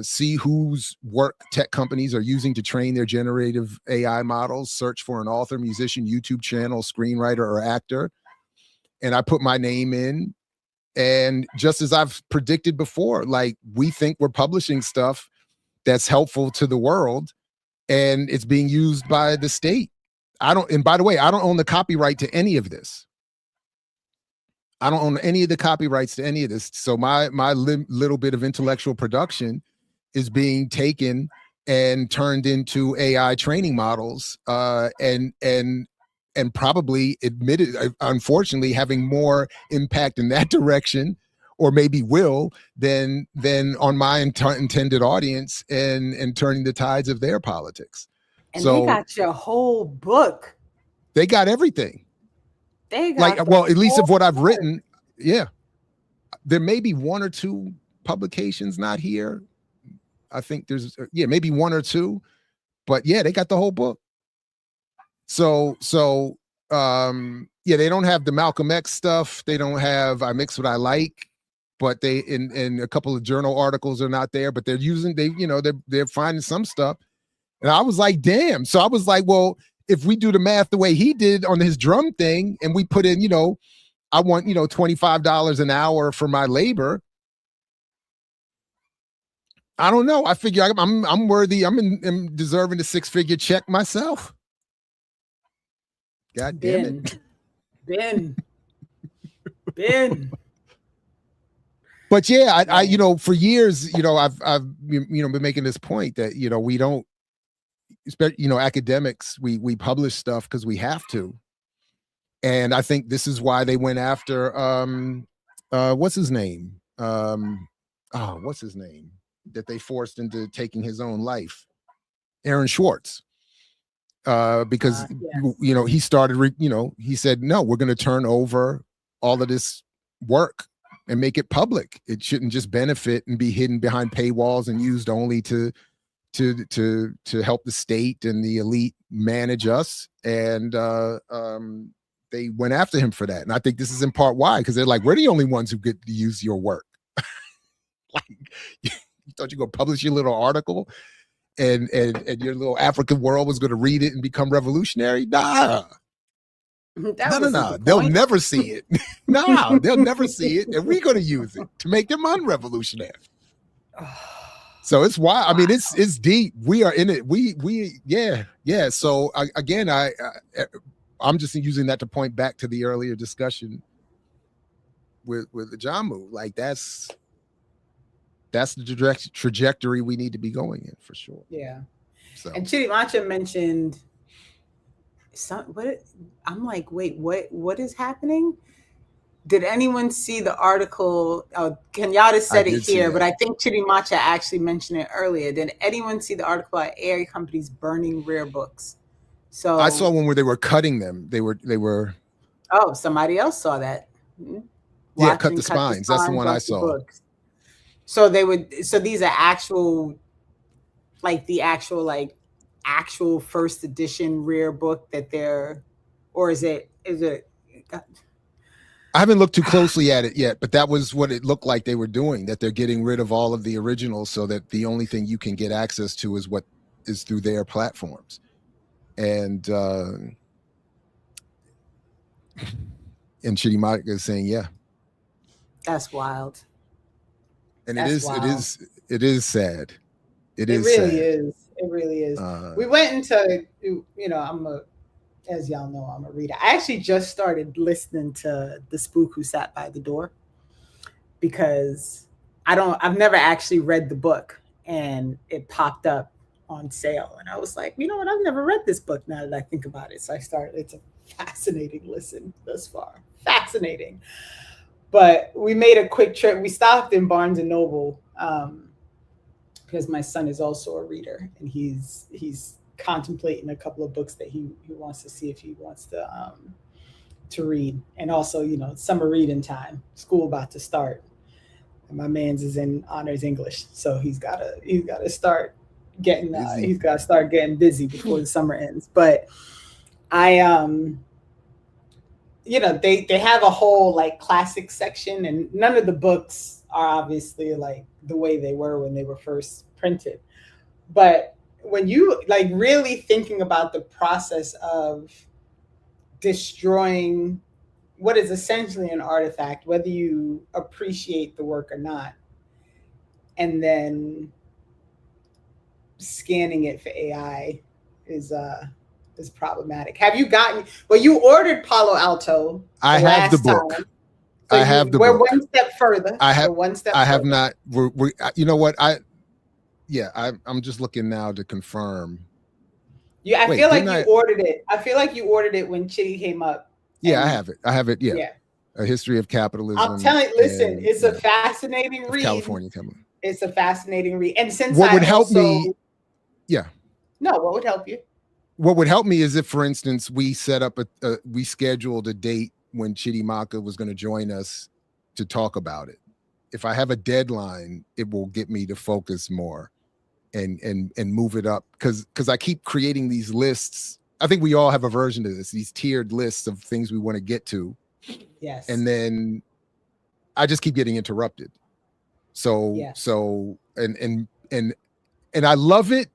See whose work tech companies are using to train their generative AI models. Search for an author, musician, YouTube channel, screenwriter, or actor. And I put my name in. And just as I've predicted before, like, we think we're publishing stuff that's helpful to the world, and it's being used by the state. And by the way, I don't own the copyright to any of this. I don't own any of the copyrights to any of this. So my little bit of intellectual production is being taken and turned into AI training models, and probably unfortunately, having more impact in that direction, or maybe will, than on my intended audience, and turning the tides of their politics. And so, they got your whole book. They got everything. They got at least of what I've written. Yeah. There may be one or two publications not here. I think there's, maybe one or two, but yeah, they got the whole book. So they don't have the Malcolm X stuff. They don't have I Mix What I Like. But they in a couple of journal articles are not there, but they're finding some stuff. And I was like, damn. So I was like, well, if we do the math the way he did on his drum thing, and we put in, I want, $25 an hour for my labor. I don't know. I figure I'm worthy. I'm deserving a 6-figure check myself. God damn it. Ben. But yeah, I you know, for years, you know, I've been making this point that, you know, we don't, you know, academics, we publish stuff because we have to. And I think this is why they went after what's his name? What's his name? That they forced into taking his own life. Aaron Schwartz. Because yes. you know, he started he said, no, we're going to turn over all of this work and make it public. It shouldn't just benefit and be hidden behind paywalls and used only to help the state and the elite manage us. And they went after him for that. And I think this is in part why, because they're like, we're the only ones who get to use your work. Like, you thought you were going to publish your little article and your little African world was going to read it and become revolutionary? Nah. No. They'll never see it. No, they'll never see it. And we're going to use it to make them unrevolutionary. So it's why, I mean, it's deep. We are in it. Yeah. So I'm just using that to point back to the earlier discussion with Ajamu. Like that's the trajectory we need to be going in for sure. Yeah. So. And Chidi Macha mentioned I'm like, wait, what is happening? Did anyone see the article? Kenyatta said it here, but I think Chidi Macha actually mentioned it earlier. Did anyone see the article about AI companies burning rare books? So I saw one where they were cutting them. They were. Oh, somebody else saw that. Yeah, cut the spines. That's the one I saw. Books. So so these are actual first edition rare book that they're, or is it? I haven't looked too closely at it yet, but that was what it looked like they were doing, that they're getting rid of all of the originals so that the only thing you can get access to is what is through their platforms. And Chidi Macha is saying, yeah. That's wild. And it is sad. It really is. We went into, as y'all know, I'm a reader. I actually just started listening to The Spook Who Sat by the Door because I've never actually read the book, and it popped up on sale. And I was like, you know what? I've never read this book now that I think about it. So I started. It's a fascinating listen thus far. Fascinating. But we made a quick trip. We stopped in Barnes and Noble because my son is also a reader, and he's contemplating a couple of books that he wants to see if he wants to read. And also, summer reading time, school about to start. And my man's is in honors English, so he's gotta start getting busy before the summer ends. But they have a whole like classic section, and none of the books are obviously like the way they were when they were first printed. But when you like really thinking about the process of destroying what is essentially an artifact, whether you appreciate the work or not, and then scanning it for AI is problematic. Have you gotten? Well, you ordered Palo Alto. I have the book. So we're one step further. I have not. You know what? I'm just looking now to confirm. Yeah, I feel like you ordered it. I feel like you ordered it when Chitty came up. Yeah, I have it. Yeah. A History of Capitalism. I'm telling you, listen, it's a fascinating read. California coming. It's a fascinating read. And since what would help me? Yeah. No, what would help you? What would help me is if, for instance, we set up we scheduled a date when Chidi Macha was going to join us to talk about it. If I have a deadline, it will get me to focus more and move it up, because I keep creating these lists. I think we all have a version of this, these tiered lists of things we want to get to. Yes. And then I just keep getting interrupted. So and I love it.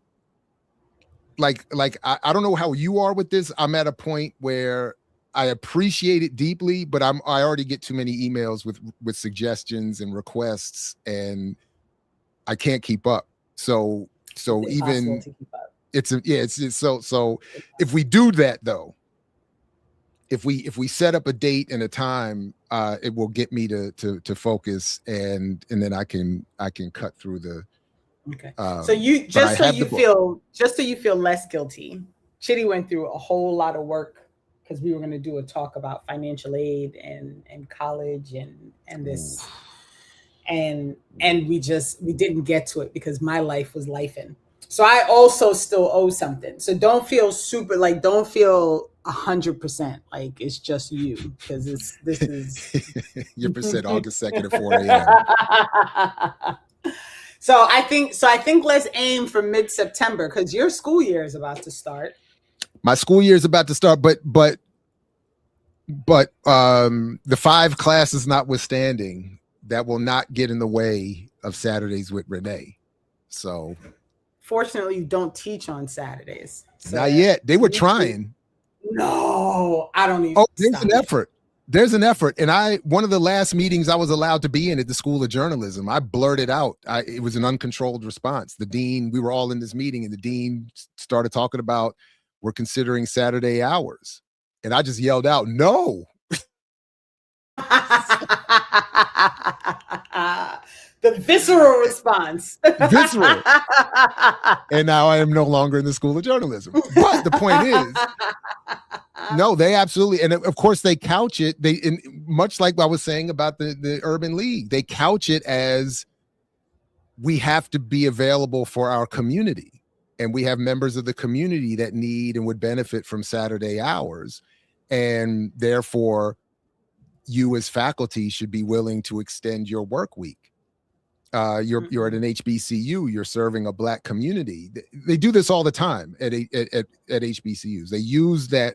Like I don't know how you are with this. I'm at a point where I appreciate it deeply, but I already get too many emails with suggestions and requests, and I can't keep up. So even to keep up. It's so if we do that though, if we set up a date and a time, it will get me to focus, and then I can cut through the. Okay. So you just so you feel less guilty. Chitty went through a whole lot of work because we were going to do a talk about financial aid and college and this, and we didn't get to it because my life was lifing. So I also still owe something. So don't feel 100% like it's just you, because this is your percent August 2nd at 4 a.m. So I think let's aim for mid-September, because your school year is about to start. My school year is about to start, but the 5 classes notwithstanding, that will not get in the way of Saturdays with Renee. So fortunately, you don't teach on Saturdays. So not yet. They were trying. No, I don't even. Oh, there's an effort. There's an effort. And one of the last meetings I was allowed to be in at the School of Journalism, I blurted out. It was an uncontrolled response. The dean, we were all in this meeting, and the dean started talking about, we're considering Saturday hours. And I just yelled out, no. The visceral response. Visceral. And now I am no longer in the School of Journalism. But the point is, no, they absolutely, and of course they couch it. Much like I was saying about the Urban League, they couch it as, we have to be available for our community, and we have members of the community that need and would benefit from Saturday hours, and therefore, you as faculty should be willing to extend your work week. You're at an HBCU, you're serving a Black community. They do this all the time at HBCUs. They use that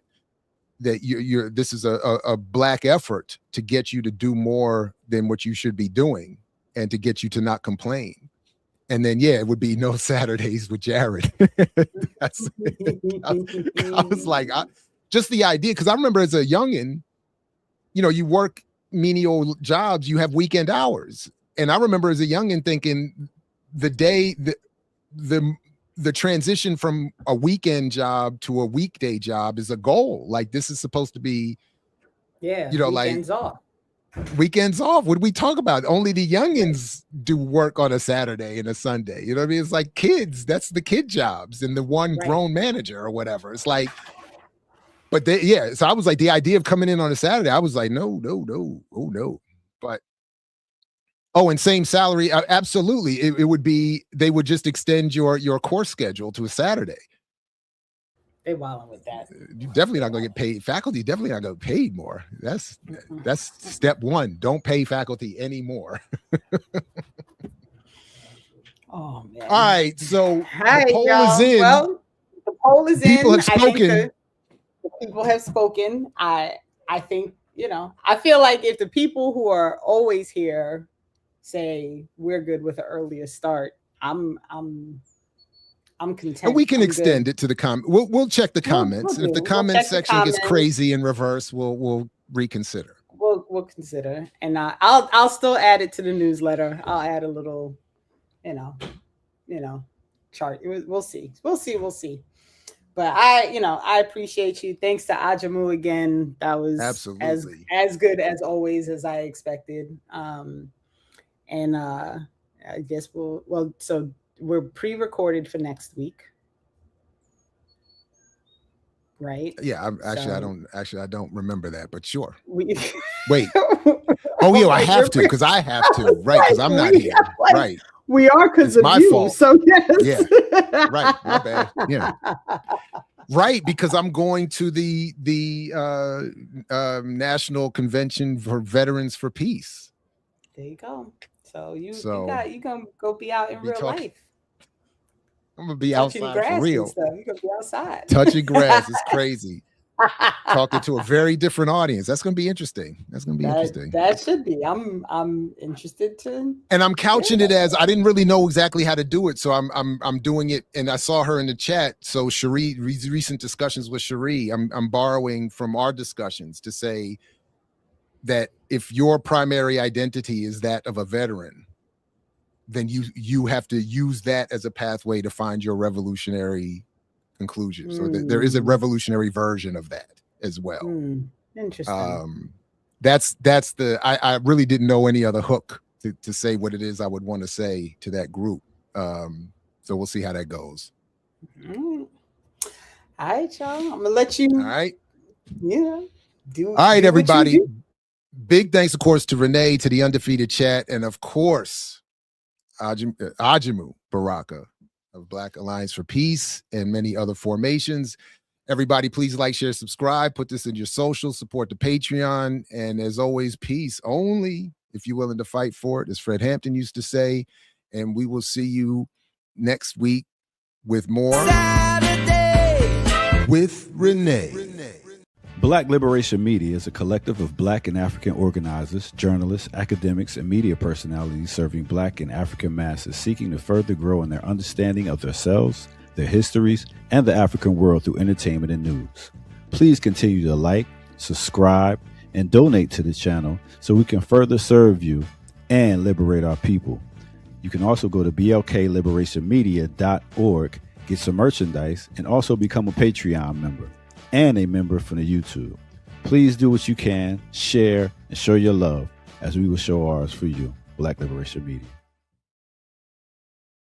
this is a Black effort to get you to do more than what you should be doing, and to get you to not complain. And then, it would be no Saturdays with Jared. I was like, just the idea, because I remember as a youngin', you work menial jobs, you have weekend hours. And I remember as a youngin' thinking, the day the transition from a weekend job to a weekday job is a goal. Like, this is supposed to be, weekends off. Weekends off. What do we talk about? Only the youngins do work on a Saturday and a Sunday. You know what I mean? It's like kids. That's the kid jobs and the one grown manager or whatever. It's like, but so I was like, the idea of coming in on a Saturday, I was like, no, oh no. But and same salary, absolutely. It would be, they would just extend your course schedule to a Saturday. They wilding with that. You're definitely not going to get paid. Faculty definitely not going to get paid more. That's step one. Don't pay faculty anymore. Oh man! All right, so the poll is in. Well, the poll is people in. Have spoken. The people have spoken. I think I feel like if the people who are always here say we're good with an earlier start, I'm content. And we can extend it to the comment. We'll check the comments. And if the comment section gets crazy in reverse, we'll reconsider. We'll consider, and I'll still add it to the newsletter. I'll add a little, chart. We'll see. But I appreciate you. Thanks to Ajamu again. That was absolutely as good as always as I expected. And I guess so we're pre-recorded for next week, right? Yeah, I don't remember that, but sure. Wait. Oh yeah, I have to, because I have to, right? Because I'm not here, right? We are, because of my you. Fault. So yes. Yeah, right. My bad. Yeah. Right, because I'm going to the National Convention for Veterans for Peace. There you go. So you gonna go be out in real life. I'm gonna be touching outside grass for real. You're gonna be outside. Touching grass is crazy. Talking to a very different audience. That's gonna be interesting. Interesting. That should be. I'm interested to. And I'm couching it as, I didn't really know exactly how to do it, so I'm doing it. And I saw her in the chat. So Cherie, recent discussions with Cherie, I'm borrowing from our discussions to say that if your primary identity is that of a veteran, then you have to use that as a pathway to find your revolutionary conclusion. So there is a revolutionary version of that as well. Interesting. That's the I really didn't know any other hook to say what it is I would want to say to that group. So we'll see how that goes. All right, y'all. I'm gonna let you. All right. Do. All right, do everybody. Big thanks, of course, to Renee, to the Undefeated Chat, and of course, Ajamu Baraka of Black Alliance for Peace and many other formations. Everybody, please like, share, subscribe, put this in your socials, support the Patreon, and as always, peace only if you're willing to fight for it, as Fred Hampton used to say. And we will see you next week with more Saturday with Renee. Black Liberation Media is a collective of Black and African organizers, journalists, academics, and media personalities serving Black and African masses seeking to further grow in their understanding of themselves, their histories, and the African world through entertainment and news. Please continue to like, subscribe, and donate to the channel so we can further serve you and liberate our people. You can also go to blkliberationmedia.org, get some merchandise, and also become a Patreon member and a member from the YouTube. Please do what you can, share, and show your love as we will show ours for you. Black Liberation Media.